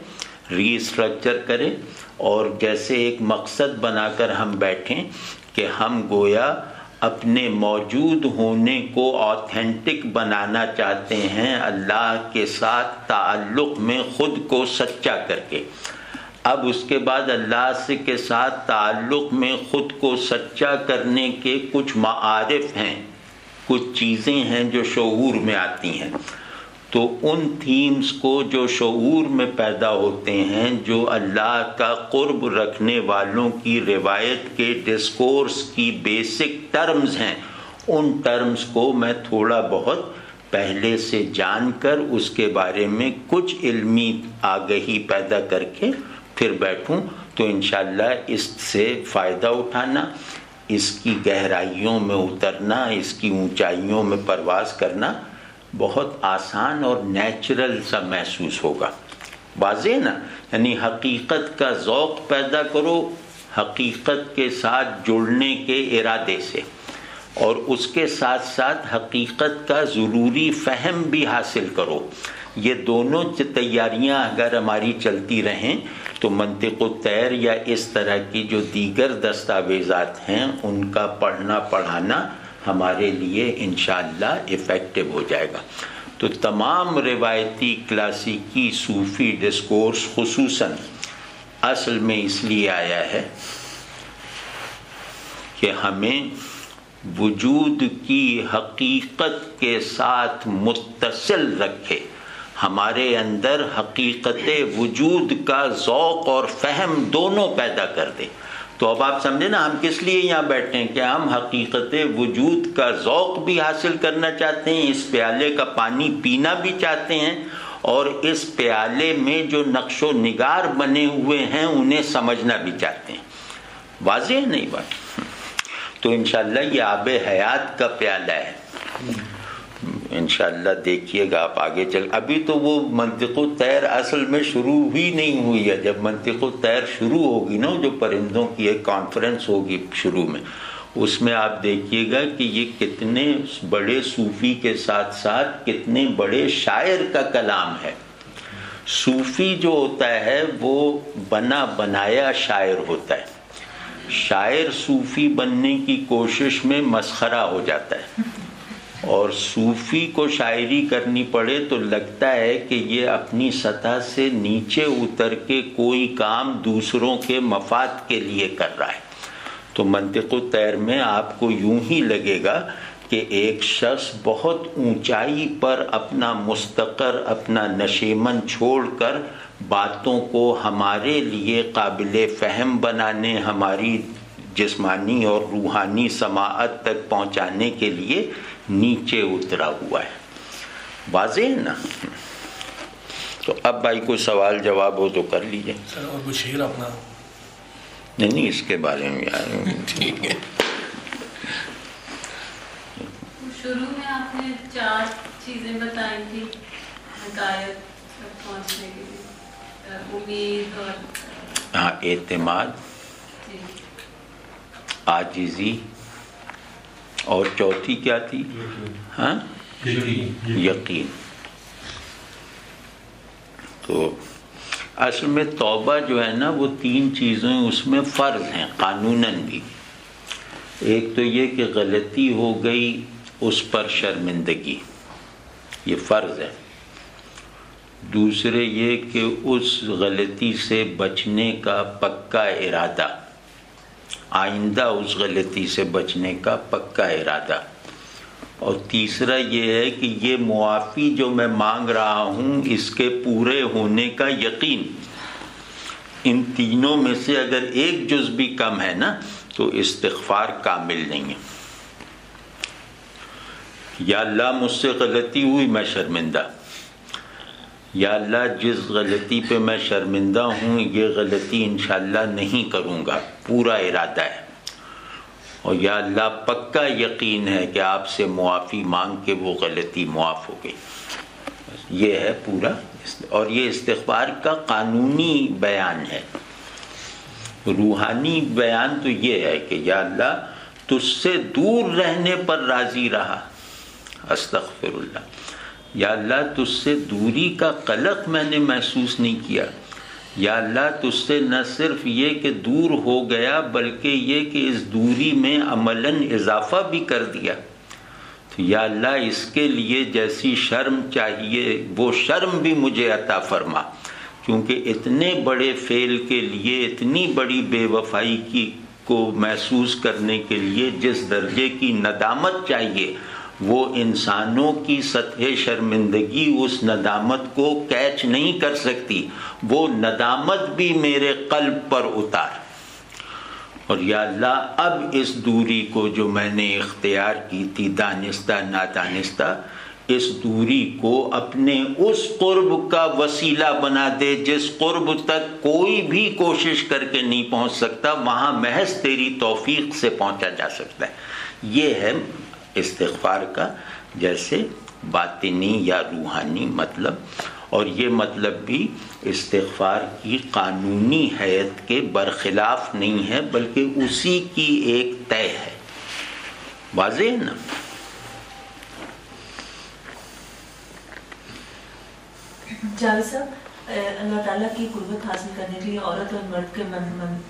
ری اسٹرکچر کرے، اور جیسے ایک مقصد بنا کر ہم بیٹھیں کہ ہم گویا اپنے موجود ہونے کو آتھینٹک بنانا چاہتے ہیں اللہ کے ساتھ تعلق میں خود کو سچا کر کے. اب اس کے بعد اللہ کے ساتھ تعلق میں خود کو سچا کرنے کے کچھ معارف ہیں، کچھ چیزیں ہیں جو شعور میں آتی ہیں. تو ان تھیمز کو جو شعور میں پیدا ہوتے ہیں، جو اللہ کا قرب رکھنے والوں کی روایت کے ڈسکورس کی بیسک ٹرمز ہیں، ان ٹرمز کو میں تھوڑا بہت پہلے سے جان کر اس کے بارے میں کچھ علمی آگہی پیدا کر کے پھر بیٹھوں تو انشاءاللہ اس سے فائدہ اٹھانا، اس کی گہرائیوں میں اترنا، اس کی اونچائیوں میں پرواز کرنا بہت آسان اور نیچرل سا محسوس ہوگا. واضح نا؟ یعنی حقیقت کا ذوق پیدا کرو، حقیقت کے ساتھ جڑنے کے ارادے سے، اور اس کے ساتھ ساتھ حقیقت کا ضروری فہم بھی حاصل کرو. یہ دونوں تیاریاں اگر ہماری چلتی رہیں تو منطق الطیر یا اس طرح کی جو دیگر دستاویزات ہیں ان کا پڑھنا پڑھانا ہمارے لیے انشاءاللہ ایفیکٹو ہو جائے گا. تو تمام روایتی کلاسیکی صوفی ڈسکورس خصوصاً اصل میں اس لیے آیا ہے کہ ہمیں وجود کی حقیقت کے ساتھ متصل رکھے، ہمارے اندر حقیقت وجود کا ذوق اور فہم دونوں پیدا کر دے. تو اب آپ سمجھیں نا ہم کس لیے یہاں بیٹھے ہیں کہ ہم حقیقت وجود کا ذوق بھی حاصل کرنا چاہتے ہیں، اس پیالے کا پانی پینا بھی چاہتے ہیں، اور اس پیالے میں جو نقش و نگار بنے ہوئے ہیں انہیں سمجھنا بھی چاہتے ہیں. واضح ہے نہیں بات؟ تو انشاءاللہ یہ آب حیات کا پیالہ ہے. انشاءاللہ دیکھیے گا آپ آگے چل. ابھی تو وہ منطق الطیر اصل میں شروع ہی نہیں ہوئی ہے. جب منطق الطیر شروع ہوگی نا، جو پرندوں کی ایک کانفرنس ہوگی شروع میں، اس میں آپ دیکھیے گا کہ یہ کتنے بڑے صوفی کے ساتھ ساتھ کتنے بڑے شاعر کا کلام ہے. صوفی جو ہوتا ہے وہ بنا بنایا شاعر ہوتا ہے. شاعر صوفی بننے کی کوشش میں مسخرہ ہو جاتا ہے، اور صوفی کو شاعری کرنی پڑے تو لگتا ہے کہ یہ اپنی سطح سے نیچے اتر کے کوئی کام دوسروں کے مفاد کے لیے کر رہا ہے. تو منطق الطیر میں آپ کو یوں ہی لگے گا کہ ایک شخص بہت اونچائی پر اپنا مستقر، اپنا نشیمن چھوڑ کر باتوں کو ہمارے لیے قابل فہم بنانے، ہماری جسمانی اور روحانی سماعت تک پہنچانے کے لیے نیچے اترا ہوا ہے. واضح ہے نا؟ تو اب بھائی کوئی سوال جواب ہو تو کر لیجیے. سر اور کچھ شعر اپنا نہیں اس کے بارے میں یار ٹھیک ہے. شروع میں آپ نے 4 چیزیں بتائی تھی ہدایت تک پہنچنے کے لیے، امید اور ہاں اعتماد، عاجزی، اور چوتھی کیا تھی؟ ہاں یقین. تو اصل میں توبہ جو ہے نا وہ 3 چیزیں اس میں فرض ہیں قانوناً بھی. ایک تو یہ کہ غلطی ہو گئی اس پر شرمندگی، یہ فرض ہے. دوسرے یہ کہ اس غلطی سے بچنے کا پکا ارادہ، آئندہ اس غلطی سے بچنے کا پکا ارادہ. اور تیسرا یہ ہے کہ یہ معافی جو میں مانگ رہا ہوں اس کے پورے ہونے کا یقین. ان تینوں میں سے اگر ایک جز بھی کم ہے نا تو استغفار کامل نہیں ہے. یا اللہ مجھ سے غلطی ہوئی، میں شرمندہ. یا اللہ جس غلطی پہ میں شرمندہ ہوں یہ غلطی انشاءاللہ نہیں کروں گا، پورا ارادہ ہے. اور یا اللہ پکا یقین ہے کہ آپ سے معافی مانگ کے وہ غلطی معاف ہو گئی. یہ ہے پورا. اور یہ استغفار کا قانونی بیان ہے. روحانی بیان تو یہ ہے کہ یا اللہ تجھ سے دور رہنے پر راضی رہا، استغفر اللہ. یا اللہ تجھ سے دوری کا قلق میں نے محسوس نہیں کیا. یا اللہ تجھ سے نہ صرف یہ کہ دور ہو گیا بلکہ یہ کہ اس دوری میں عملاً اضافہ بھی کر دیا، تو یا اللہ اس کے لیے جیسی شرم چاہیے وہ شرم بھی مجھے عطا فرما، کیونکہ اتنے بڑے فعل کے لیے اتنی بڑی بے وفائی کی کو محسوس کرنے کے لیے جس درجے کی ندامت چاہیے وہ انسانوں کی سطح شرمندگی اس ندامت کو کیچ نہیں کر سکتی، وہ ندامت بھی میرے قلب پر اتار۔ اور یا اللہ اب اس دوری کو جو میں نے اختیار کی تھی دانستہ نادانستہ، اس دوری کو اپنے اس قرب کا وسیلہ بنا دے جس قرب تک کوئی بھی کوشش کر کے نہیں پہنچ سکتا، وہاں محض تیری توفیق سے پہنچا جا سکتا ہے۔ یہ ہے استغفار کا جیسے باطنی یا روحانی مطلب، اور یہ مطلب بھی استغفار کی قانونی حیت کے برخلاف نہیں ہے بلکہ اسی کی ایک طے ہے۔ واضح ہے نا؟ جاوید صاحب، اللہ تعالیٰ کی قربت حاصل کرنے کے لیے عورت اور مرد کے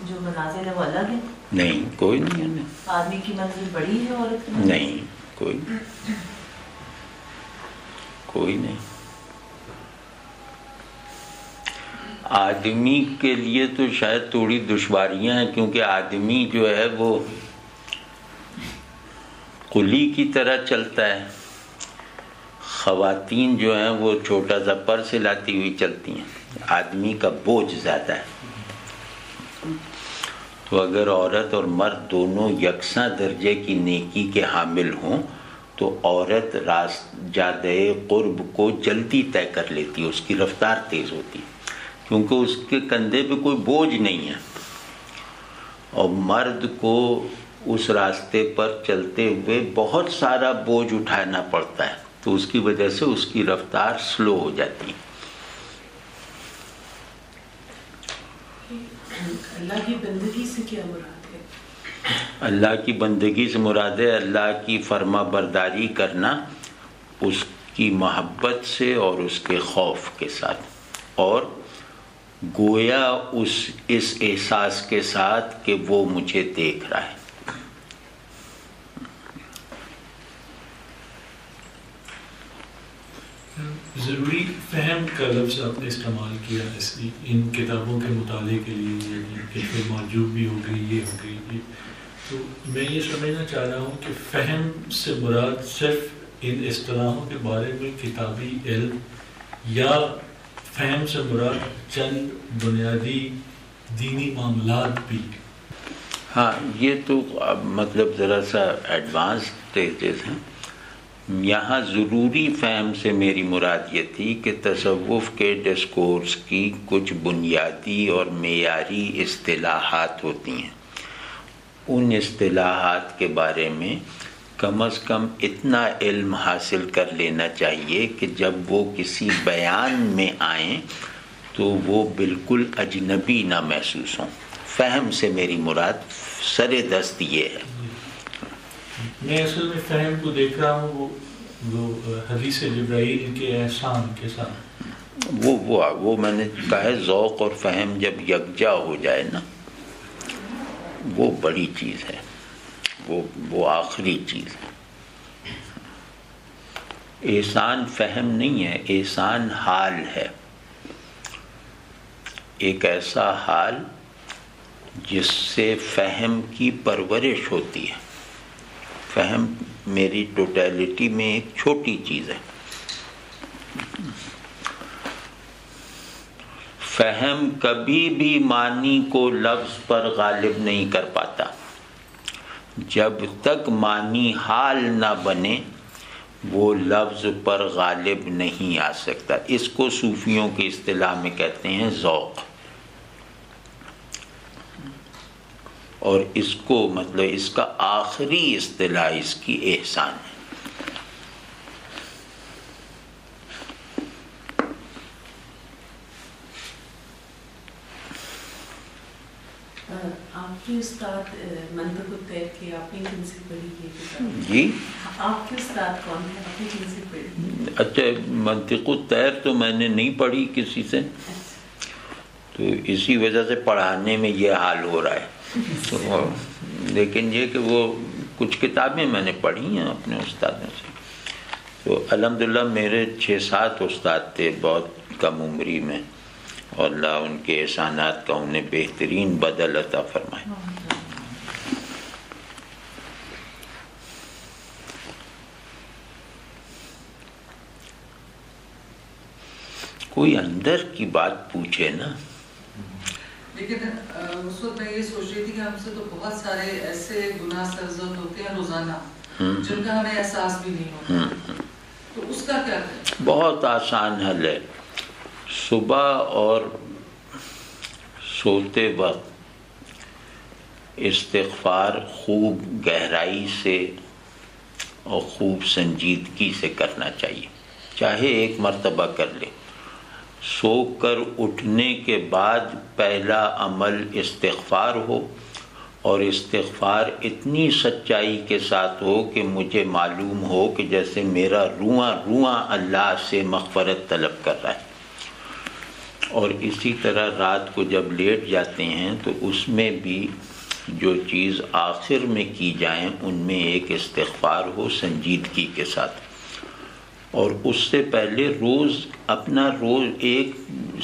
جو منازل ہیں وہ الگ ہیں؟ نہیں، کوئی نہیں ہے۔ آدمی کی منزل بڑی ہے عورت کی منزل؟ نہیں، کوئی نہیں۔ آدمی کے لیے تو شاید تھوڑی دشواریاں ہیں، کیونکہ آدمی جو ہے وہ قلی کی طرح چلتا ہے، خواتین جو ہیں وہ چھوٹا سا پرس لاتی ہوئی چلتی ہیں، آدمی کا بوجھ زیادہ ہے۔ تو اگر عورت اور مرد دونوں یکساں درجے کی نیکی کے حامل ہوں تو عورت جادہ قرب کو جلدی طے کر لیتی ہے، اس کی رفتار تیز ہوتی ہے کیونکہ اس کے کندھے پہ کوئی بوجھ نہیں ہے، اور مرد کو اس راستے پر چلتے ہوئے بہت سارا بوجھ اٹھانا پڑتا ہے، تو اس کی وجہ سے اس کی رفتار سلو ہو جاتی ہے۔ اللہ کی بندگی سے کیا مراد ہے؟ اللہ کی بندگی سے مراد ہے اللہ کی فرما برداری کرنا، اس کی محبت سے اور اس کے خوف کے ساتھ، اور گویا اس احساس کے ساتھ کہ وہ مجھے دیکھ رہا ہے۔ ضروری فہم کا لفظ آپ نے استعمال کیا ان کتابوں کے مطالعے کے لیے، یعنی موجود بھی ہو گئی، یہ ہو گئی، یہ تو میں یہ سمجھنا چاہ رہا ہوں کہ فہم سے مراد صرف ان اصطلاحوں کے بارے میں کتابی علم، یا فہم سے مراد چند بنیادی دینی معاملات بھی؟ ہاں، یہ تو اب مطلب ذرا سا ایڈوانس اسٹیجز ہیں۔ یہاں ضروری فہم سے میری مراد یہ تھی کہ تصوف کے ڈسکورس کی کچھ بنیادی اور معیاری اصطلاحات ہوتی ہیں، ان اصطلاحات کے بارے میں کم از کم اتنا علم حاصل کر لینا چاہیے کہ جب وہ کسی بیان میں آئیں تو وہ بالکل اجنبی نہ محسوس ہوں۔ فہم سے میری مراد سر دست یہ ہے۔ میں اصل میں فہم کو دیکھ رہا ہوں وہ حدیث جبرائیل کے احسان کے ساتھ، وہ میں نے کہا ہے ذوق اور فہم جب یکجا ہو جائے نا، وہ بڑی چیز ہے، وہ آخری چیز ہے۔ احسان فہم نہیں ہے، احسان حال ہے، ایک ایسا حال جس سے فہم کی پرورش ہوتی ہے۔ فہم میری ٹوٹیلٹی میں ایک چھوٹی چیز ہے۔ فہم کبھی بھی معنی کو لفظ پر غالب نہیں کر پاتا، جب تک معنی حال نہ بنے وہ لفظ پر غالب نہیں آ سکتا۔ اس کو صوفیوں کی اصطلاح میں کہتے ہیں ذوق، اور اس کو مطلب اس کا آخری اصطلاح اس کی احسان ہے۔ آپ کے استاد منطق الطیر کی آپ نے کن سے پڑھی یہ کتاب؟ جی، آپ کے استاد کون ہیں؟ آپ نے کن سے پڑھی؟ اچھا، منطق الطیر تو میں نے نہیں پڑھی کسی سے، تو اسی وجہ سے پڑھانے میں یہ حال ہو رہا ہے. تو لیکن یہ کہ وہ کچھ کتابیں میں نے پڑھی ہیں اپنے استادوں سے. تو الحمدللہ میرے 6-7 استاد تھے بہت کم عمری میں، اور اللہ ان کے احسانات کا انہیں بہترین بدل عطا فرمائے. کوئی اندر کی بات پوچھے نا. لیکن اس وقت میں یہ سوچ رہی تھی کہ ہم سے تو بہت سارے ایسے گناہ سرزد ہوتے ہیں روزانہ جن کا ہمیں احساس بھی نہیں ہوتا، تو اس کا کیا کریں؟ بہت آسان حل ہے. صبح اور سوتے وقت استغفار خوب گہرائی سے اور خوب سنجیدگی سے کرنا چاہیے. چاہے 1 مرتبہ کر لے. سو کر اٹھنے کے بعد پہلا عمل استغفار ہو، اور استغفار اتنی سچائی کے ساتھ ہو کہ مجھے معلوم ہو کہ جیسے میرا رواں رواں اللہ سے مغفرت طلب کر رہا ہے. اور اسی طرح رات کو جب لیٹ جاتے ہیں تو اس میں بھی جو چیز آخر میں کی جائیں ان میں ایک استغفار ہو سنجیدگی کے ساتھ. اور اس سے پہلے اپنا روز ایک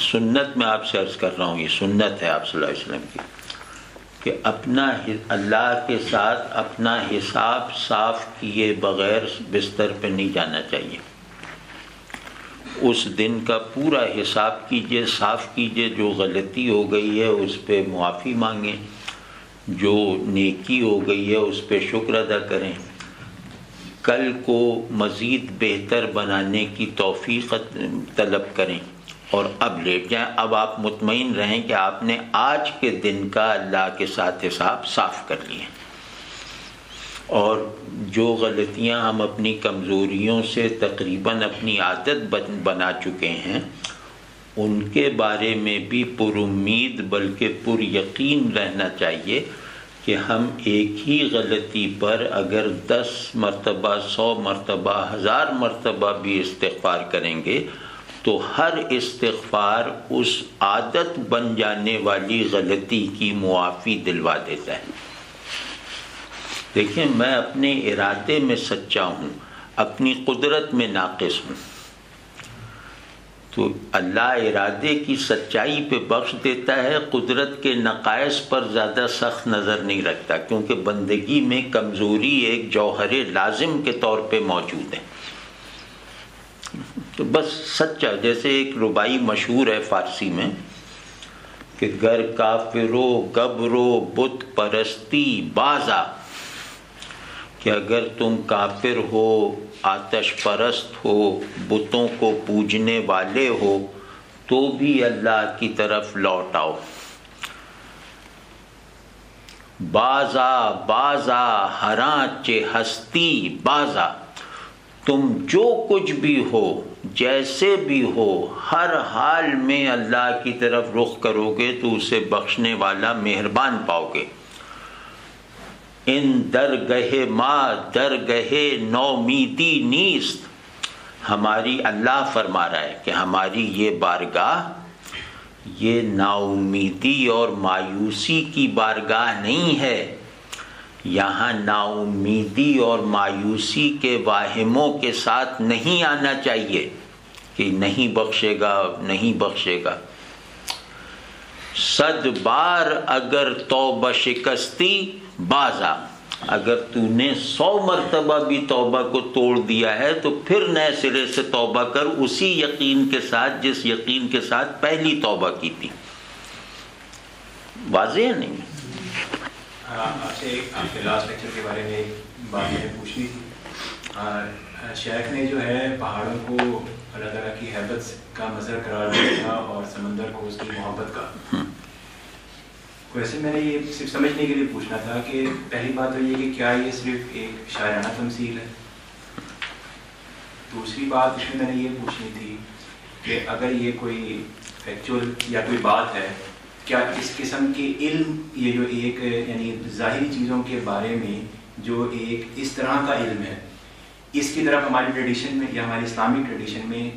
سنت میں آپ سے عرض کر رہا ہوں، یہ سنت ہے آپ صلی اللہ علیہ وسلم کی، کہ اپنا اللہ کے ساتھ اپنا حساب صاف کیے بغیر بستر پہ نہیں جانا چاہیے. اس دن کا پورا حساب کیجئے، صاف کیجئے. جو غلطی ہو گئی ہے اس پہ معافی مانگیں، جو نیکی ہو گئی ہے اس پہ شکر ادا کریں. کل کو مزید بہتر بنانے کی توفیق طلب کریں، اور اب لیٹ جائیں. اب آپ مطمئن رہیں کہ آپ نے آج کے دن کا اللہ کے ساتھ حساب صاف کر لیے. اور جو غلطیاں ہم اپنی کمزوریوں سے تقریباً اپنی عادت بنا چکے ہیں ان کے بارے میں بھی پر امید بلکہ پر یقین رہنا چاہیے کہ ہم ایک ہی غلطی پر اگر 10 مرتبہ 100 مرتبہ 1000 مرتبہ بھی استغفار کریں گے تو ہر استغفار اس عادت بن جانے والی غلطی کی معافی دلوا دیتا ہے. دیکھیں میں اپنے ارادے میں سچا ہوں، اپنی قدرت میں ناقص ہوں، تو اللہ ارادے کی سچائی پہ بخش دیتا ہے، قدرت کے نقائص پر زیادہ سخت نظر نہیں رکھتا، کیونکہ بندگی میں کمزوری ایک جوہر لازم کے طور پہ موجود ہے. تو بس سچا، جیسے ایک ربائی مشہور ہے فارسی میں کہ گر کافرو گبرو بت پرستی بازا، کہ اگر تم کافر ہو، آتش پرست ہو، بتوں کو پوجنے والے ہو تو بھی اللہ کی طرف لوٹ آؤ. بازا بازا ہرانچ ہستی بازا، تم جو کچھ بھی ہو جیسے بھی ہو ہر حال میں اللہ کی طرف رخ کرو گے تو اسے بخشنے والا مہربان پاؤ گے. ان درگہ ما درگہ نومیدی نیست، ہماری اللہ فرما رہا ہے کہ ہماری یہ بارگاہ یہ نا امیدی اور مایوسی کی بارگاہ نہیں ہے. یہاں نا امیدی اور مایوسی کے واہموں کے ساتھ نہیں آنا چاہیے کہ نہیں بخشے گا نہیں بخشے گا. 100 بار اگر توبہ شکستی بازا، اگر تو نے 100 مرتبہ بھی توبہ کو توڑ دیا ہے تو پھر نئے سرے سے توبہ کر، اسی یقین کے ساتھ جس یقین کے ساتھ پہلی توبہ کی تھی. واضح ہے نہیں؟ آپ سے آپ کے لاسٹ لیکچر کے بارے میں ایک بات میں پوچھنی تھی. شیخ نے جو ہے پہاڑوں کو اللہ تعالیٰ کی ہیبت کا مظہر قرار دیا تھا اور سمندر کو اس کی محبت کا. ویسے میں نے یہ صرف سمجھنے کے لیے پوچھنا تھا کہ پہلی بات تو یہ کہ کیا یہ صرف ایک شاعرانہ تمثیل ہے. دوسری بات اس میں نے یہ پوچھنی تھی کہ اگر یہ کوئی فیکچول یا کوئی بات ہے، کیا اس قسم کے علم یہ جو ایک یعنی ظاہری چیزوں کے بارے میں جو ایک اس طرح کا علم ہے، اس کی طرف ہماری ٹریڈیشن میں یا ہماری اسلامک ٹریڈیشن میں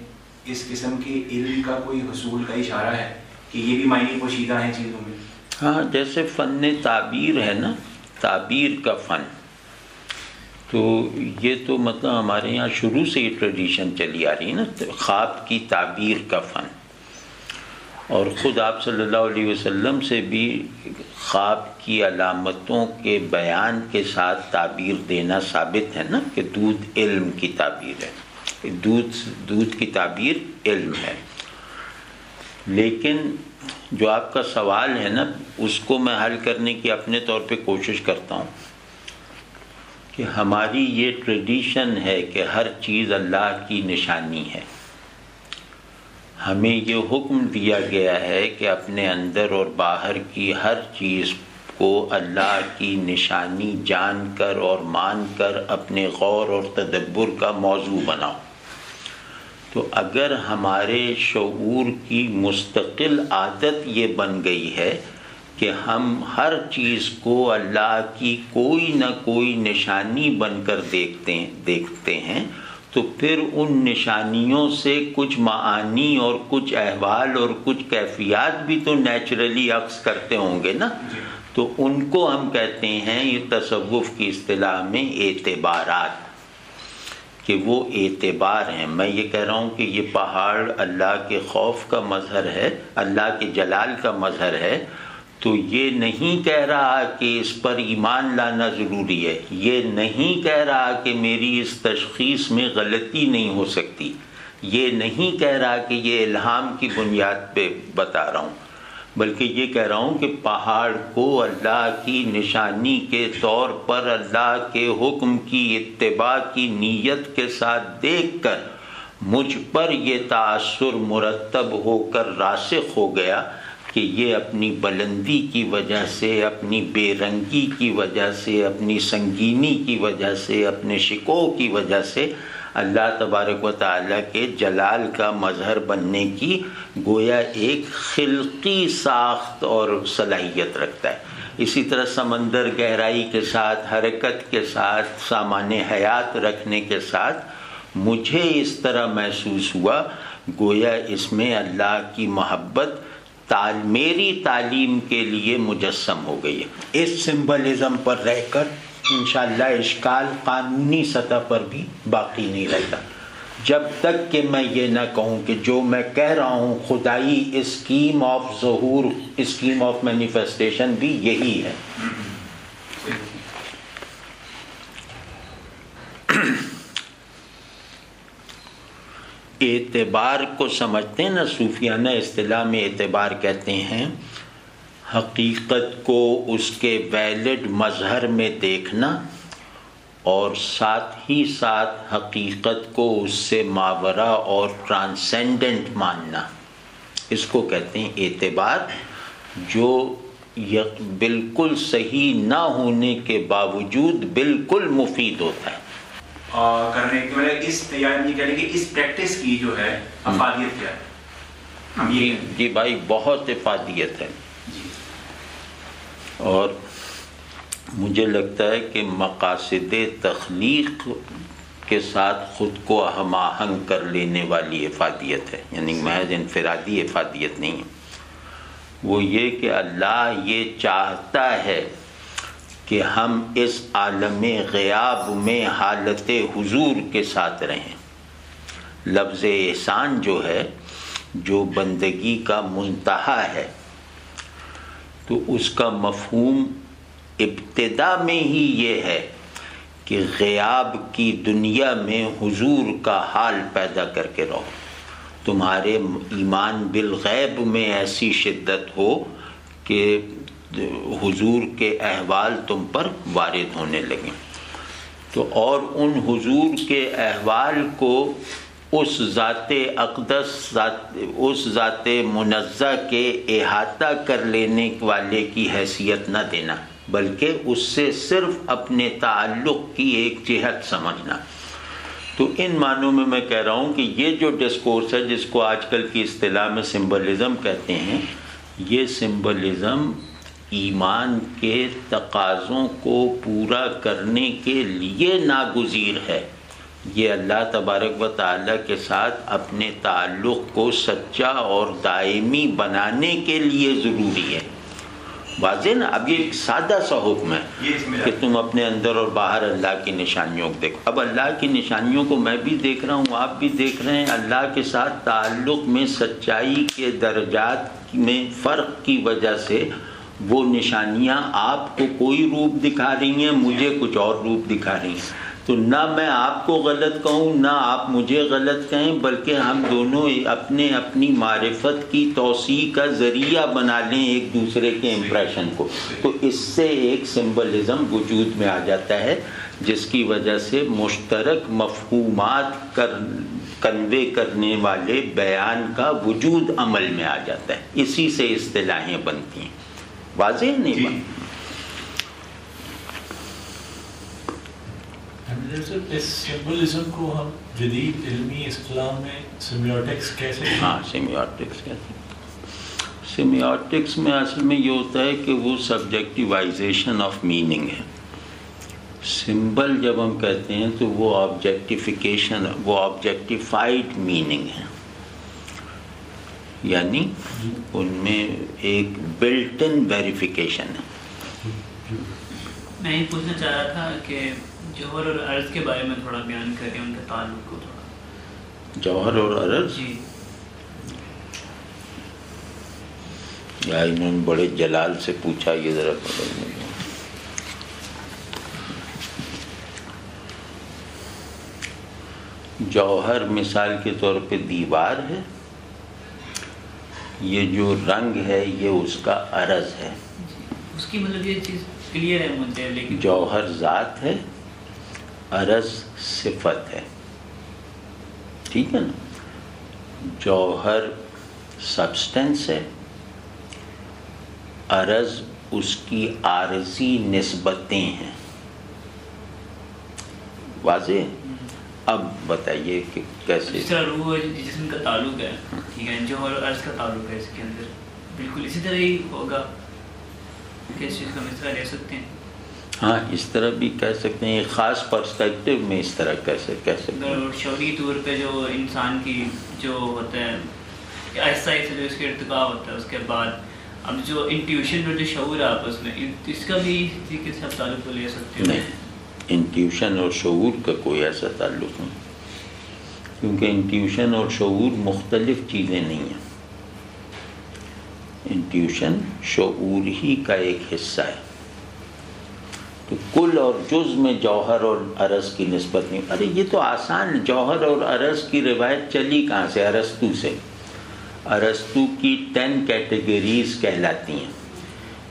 اس قسم کے علم کا کوئی حصول کا اشارہ ہے کہ یہ بھی معنی پوشیدہ ہیں چیزوں میں؟ ہاں، جیسے فن تعبیر ہے نا، تعبیر کا فن، تو یہ تو مطلب ہمارے یہاں شروع سے یہ ٹریڈیشن چلی آ رہی ہے نا، خواب کی تعبیر کا فن. اور خود آپ صلی اللہ علیہ وسلم سے بھی خواب کی علامتوں کے بیان کے ساتھ تعبیر دینا ثابت ہے نا، کہ دودھ علم کی تعبیر ہے، دودھ کی تعبیر علم ہے. لیکن جو آپ کا سوال ہے نا، اس کو میں حل کرنے کی اپنے طور پہ کوشش کرتا ہوں کہ ہماری یہ ٹریڈیشن ہے کہ ہر چیز اللہ کی نشانی ہے. ہمیں یہ حکم دیا گیا ہے کہ اپنے اندر اور باہر کی ہر چیز کو اللہ کی نشانی جان کر اور مان کر اپنے غور اور تدبر کا موضوع بناؤ. تو اگر ہمارے شعور کی مستقل عادت یہ بن گئی ہے کہ ہم ہر چیز کو اللہ کی کوئی نہ کوئی نشانی بن کر دیکھتے ہیں، تو پھر ان نشانیوں سے کچھ معانی اور کچھ احوال اور کچھ کیفیات بھی تو نیچرلی عکس کرتے ہوں گے نا. تو ان کو ہم کہتے ہیں، یہ تصوف کی اصطلاح میں اعتبارات، کہ وہ اعتبار ہیں. میں یہ کہہ رہا ہوں کہ یہ پہاڑ اللہ کے خوف کا مظہر ہے، اللہ کے جلال کا مظہر ہے، تو یہ نہیں کہہ رہا کہ اس پر ایمان لانا ضروری ہے، یہ نہیں کہہ رہا کہ میری اس تشخیص میں غلطی نہیں ہو سکتی، یہ نہیں کہہ رہا کہ یہ الہام کی بنیاد پہ بتا رہا ہوں، بلکہ یہ کہہ رہا ہوں کہ پہاڑ کو اللہ کی نشانی کے طور پر اللہ کے حکم کی اتباع کی نیت کے ساتھ دیکھ کر مجھ پر یہ تاثر مرتب ہو کر راسخ ہو گیا کہ یہ اپنی بلندی کی وجہ سے، اپنی بے رنگی کی وجہ سے، اپنی سنگینی کی وجہ سے، اپنے شکوہ کی وجہ سے اللہ تبارک و تعالیٰ کے جلال کا مظہر بننے کی گویا ایک خلقی ساخت اور صلاحیت رکھتا ہے. اسی طرح سمندر گہرائی کے ساتھ، حرکت کے ساتھ، سامان حیات رکھنے کے ساتھ مجھے اس طرح محسوس ہوا گویا اس میں اللہ کی محبت میری تعلیم کے لیے مجسم ہو گئی ہے. اس سمبلزم پر رہ کر انشاءاللہ اشکال قانونی سطح پر بھی باقی نہیں رہتا، جب تک کہ میں یہ نہ کہوں کہ جو میں کہہ رہا ہوں خدائی اسکیم آف ظہور، اسکیم آف مینیفیسٹیشن بھی یہی ہے. اعتبار کو سمجھتے ہیں نا، صوفیانہ اصطلاح میں اعتبار کہتے ہیں حقیقت کو اس کے ویلڈ مظہر میں دیکھنا اور ساتھ ہی ساتھ حقیقت کو اس سے ماورا اور ٹرانسینڈنٹ ماننا. اس کو کہتے ہیں اعتبار، جو بالکل صحیح نہ ہونے کے باوجود بالکل مفید ہوتا ہے. کرنے کے مطلب اس یعنی یہ کہنے کہ اس پریکٹس کی جو ہے افادیت کیا ہے؟ جی بھائی، بہت افادیت ہے. اور مجھے لگتا ہے کہ مقاصد تخلیق کے ساتھ خود کو ہم آہنگ کر لینے والی افادیت ہے، یعنی محض انفرادی افادیت نہیں ہے. وہ یہ کہ اللہ یہ چاہتا ہے کہ ہم اس عالم غیاب میں حالت حضور کے ساتھ رہیں. لفظ احسان جو ہے، جو بندگی کا منتہا ہے، تو اس کا مفہوم ابتدا میں ہی یہ ہے کہ غیاب کی دنیا میں حضور کا حال پیدا کر کے رہو. تمہارے ایمان بالغیب میں ایسی شدت ہو کہ حضور کے احوال تم پر وارد ہونے لگیں. تو اور ان حضور کے احوال کو اس ذات اقدس، اس ذات منزہ کے احاطہ کر لینے والے کی حیثیت نہ دینا، بلکہ اس سے صرف اپنے تعلق کی ایک جہت سمجھنا. تو ان معنوں میں کہہ رہا ہوں کہ یہ جو ڈسکورس ہے، جس کو آج کل کی اصطلاح میں سمبلزم کہتے ہیں، یہ سمبلزم ایمان کے تقاضوں کو پورا کرنے کے لیے ناگزیر ہے. یہ اللہ تبارک و تعالیٰ کے ساتھ اپنے تعلق کو سچا اور دائمی بنانے کے لیے ضروری ہے. واضح نا؟ اب یہ ایک سادہ سا حکم ہے کہ تم اپنے اندر اور باہر اللہ کی نشانیوں کو دیکھو. اب اللہ کی نشانیوں کو میں بھی دیکھ رہا ہوں، آپ بھی دیکھ رہے ہیں. اللہ کے ساتھ تعلق میں سچائی کے درجات میں فرق کی وجہ سے وہ نشانیاں آپ کو کوئی روپ دکھا رہی ہیں، مجھے کچھ اور روپ دکھا رہی ہیں. تو نہ میں آپ کو غلط کہوں نہ آپ مجھے غلط کہیں، بلکہ ہم دونوں اپنے اپنی معرفت کی توسیع کا ذریعہ بنا لیں ایک دوسرے کے امپریشن کو. تو اس سے ایک سمبلزم وجود میں آ جاتا ہے، جس کی وجہ سے مشترک مفہومات کنوے کرنے والے بیان کا وجود عمل میں آ جاتا ہے. اسی سے اصطلاحیں بنتی ہیں. واضح نہیں بنتی؟ اس سمبولزم کو ہم جدید علمی اصطلاح میں سیمیوٹکس کہہ سکتے ہیں. ہاں، سیمیوٹکس کہتے ہیں. سیمیوٹکس میں اصل میں یہ ہوتا ہے کہ وہ سبجیکٹیوائزیشن آف میننگ ہے. سمبل جب ہم کہتے ہیں تو وہ آبجیکٹیفیکیشن، وہ آبجیکٹیفائڈ میننگ ہے، یعنی ان میں ایک بلٹ ان ویریفیکیشن ہے. میں یہ پوچھنا چاہ رہا تھا کہ جوہر اور عرض کے بارے میں تھوڑا بیان کریں، ان کے تعلق کو تھوڑا. جوہر اور عرض؟ جی. یا انہوں نے بڑے جلال سے پوچھا، یہ ذرا بدل میں. جوہر مثال کے طور پہ دیوار ہے، یہ جو رنگ ہے یہ اس کا عرض ہے. اس کی مطلب یہ چیز کلیئر ہے مجھے، لیکن جوہر ذات ہے، عرض صفت ہے. ٹھیک ہے نا؟ جوہر سبسٹنس ہے، عرض اس کی عارضی نسبتیں ہیں. واضح؟ اب بتائیے کہ کیسے. جس طرح روح جسم کا تعلق ہے، ٹھیک ہے، جوہر اور عرض کا تعلق ہے اس کے اندر، بالکل اسی طرح ہی ہوگا. کس چیز کو ہم اس طرح لے سکتے ہیں؟ ہاں، اس طرح بھی کہہ سکتے ہیں. ایک خاص پرسپیکٹو میں اس طرح کیسے کہہ سکتے ہیں. شعوری طور پہ جو انسان کی جو ہوتا ہے آہستہ آہستہ جو اس کے ارتقاء ہوتا ہے، اس کے بعد اب جو انٹیوشن اور جو شعور ہے آپس میں، اس کا بھی اسی کے ساتھ تعلق کو لے سکتے ہیں؟ نہیں، انٹیوشن اور شعور کا کوئی ایسا تعلق نہیں، کیونکہ انٹیوشن اور شعور مختلف چیزیں نہیں ہیں. انٹیوشن شعور ہی کا ایک حصہ ہے. تو کل اور جز میں جوہر اور عرض کی نسبت نہیں. ارے یہ تو آسان، جوہر اور عرض کی روایت چلی کہاں سے؟ ارسطو سے. ارسطو کی 10 کیٹیگریز کہلاتی ہیں.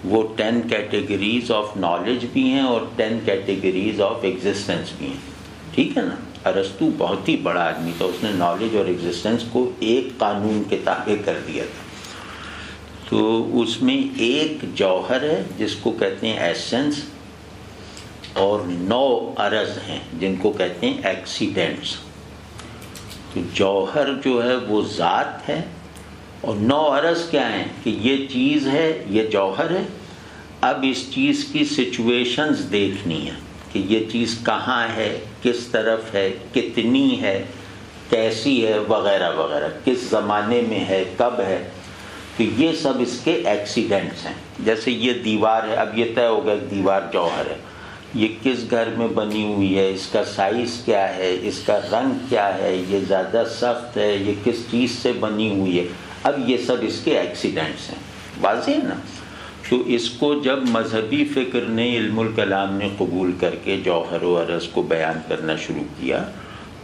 وہ 10 کیٹیگریز آف نالج بھی ہیں اور 10 کیٹیگریز آف ایگزسٹنس بھی ہیں. ٹھیک ہے نا؟ ارسطو بہت ہی بڑا آدمی تھا، اس نے نالج اور ایگزسٹنس کو ایک قانون کے تابع کر دیا تھا. تو اس میں ایک جوہر ہے جس کو کہتے ہیں ایسنس، اور 9 عرض ہیں جن کو کہتے ہیں ایکسیڈنٹس. تو جوہر جو ہے وہ ذات ہے، اور 9 عرض کیا ہیں کہ یہ چیز ہے، یہ جوہر ہے. اب اس چیز کی سچویشنز دیکھنی ہے کہ یہ چیز کہاں ہے، کس طرف ہے، کتنی ہے، کیسی ہے، وغیرہ وغیرہ، کس زمانے میں ہے، کب ہے. تو یہ سب اس کے ایکسیڈنٹس ہیں. جیسے یہ دیوار ہے، اب یہ طے ہو گیا دیوار جوہر ہے. یہ کس گھر میں بنی ہوئی ہے، اس کا سائز کیا ہے، اس کا رنگ کیا ہے، یہ زیادہ سخت ہے، یہ کس چیز سے بنی ہوئی ہے. اب یہ سب اس کے ایکسیڈنٹس ہیں. واضح ہے نا؟ تو اس کو جب مذہبی فکر نے، علم الکلام نے قبول کر کے جوہر و عرض کو بیان کرنا شروع کیا،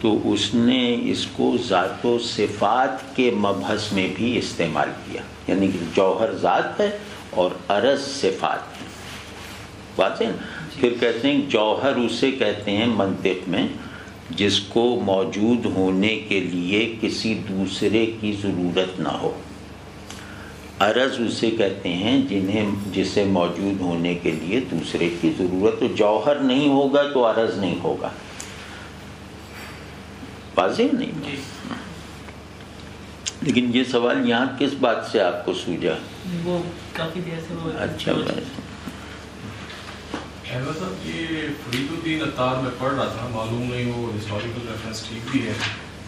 تو اس نے اس کو ذات و صفات کے مبحث میں بھی استعمال کیا. یعنی کہ جوہر ذات ہے اور عرض صفات ہے. واضح ہے نا؟ پھر کہتے ہیں جوہر اسے کہتے ہیں منطق میں جس کو موجود ہونے کے لیے کسی دوسرے کی ضرورت نہ ہو. عرض اسے کہتے ہیں جسے موجود ہونے کے لیے دوسرے کی ضرورت. تو جوہر نہیں ہوگا تو عرض نہیں ہوگا. واضح نہیں؟ لیکن یہ سوال یہاں کس بات سے آپ کو سوجا؟ وہ کافی دیر سے وہ اچھا، احمد صاحب یہ فرید الدین عطار میں پڑھ رہا تھا، معلوم نہیں وہ ہسٹوریکل ریفرنس ٹھیک بھی ہے،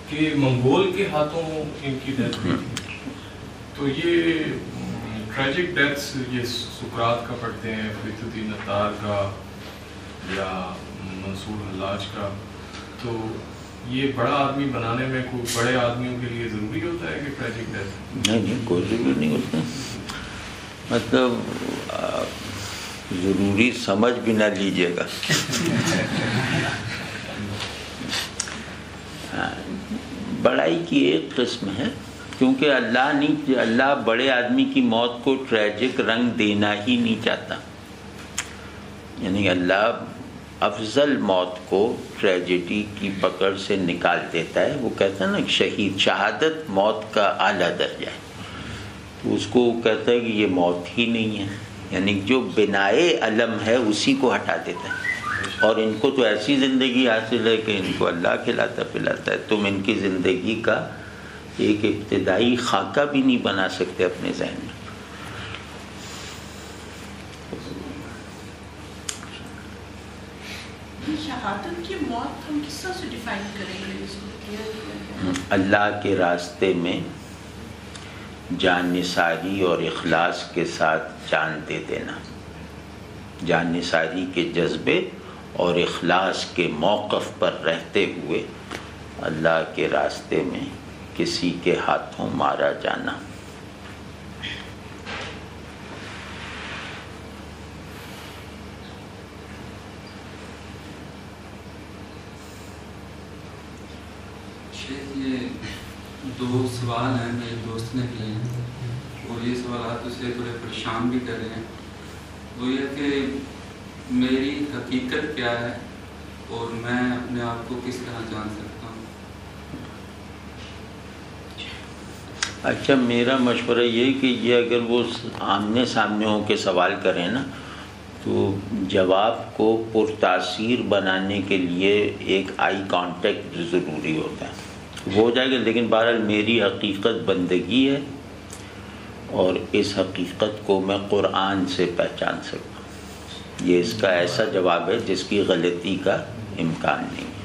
کہ منگول کے ہاتھوں ان کی ڈیتھ ہوئی تھی. تو یہ ٹریجک ڈیتھس یہ سقراط کا پڑھتے ہیں، فرید الدین عطار کا یا منصور حلاج کا، تو یہ بڑا آدمی بنانے میں کوئی بڑے آدمیوں کے لیے ضروری ہوتا ہے کہ ٹریجک ڈیتھ؟ نہیں کوئی ضروری نہیں ہوتا. مطلب ضروری سمجھ بھی نہ لیجیے گا. بڑائی کی ایک قسم ہے، کیونکہ اللہ بڑے آدمی کی موت کو ٹریجک رنگ دینا ہی نہیں چاہتا. یعنی اللہ افضل موت کو ٹریجڈی کی پکڑ سے نکال دیتا ہے. وہ کہتا ہے نا شہادت موت کا اعلیٰ درجہ ہے، تو اس کو کہتا ہے کہ یہ موت ہی نہیں ہے. یعنی جو بنائے علم ہے اسی کو ہٹا دیتا ہے. اور ان کو تو ایسی زندگی حاصل ہے کہ ان کو اللہ کھلاتا پلاتا ہے. تم ان کی زندگی کا ایک ابتدائی خاکہ بھی نہیں بنا سکتے اپنے ذہن میں. شہادت کی موت ہم کس طرح سے ڈیفائن کریں گے؟ اللہ کے راستے میں جان نثاری اور اخلاص کے ساتھ جان دے دینا. جان نثاری کے جذبے اور اخلاص کے موقف پر رہتے ہوئے اللہ کے راستے میں کسی کے ہاتھوں مارا جانا. یہ دو سوال ہیں میرے دوست نے کیے ہیں، اور یہ سوالات اسے تھوڑے پریشان بھی کر رہے ہیں. وہ یہ کہ میری حقیقت کیا ہے اور میں اپنے آپ کو کس طرح جان سکتا ہوں. اچھا، میرا مشورہ یہ کہ یہ اگر وہ آمنے سامنے ہو کے سوال کریں نا، تو جواب کو پرتاثیر بنانے کے لیے ایک آئی کانٹیکٹ ضروری ہوتا ہے. وہ ہو جائے گا. لیکن بہرحال میری حقیقت بندگی ہے، اور اس حقیقت کو میں قرآن سے پہچان سکتا ہوں. یہ اس کا ایسا جواب ہے جس کی غلطی کا امکان نہیں.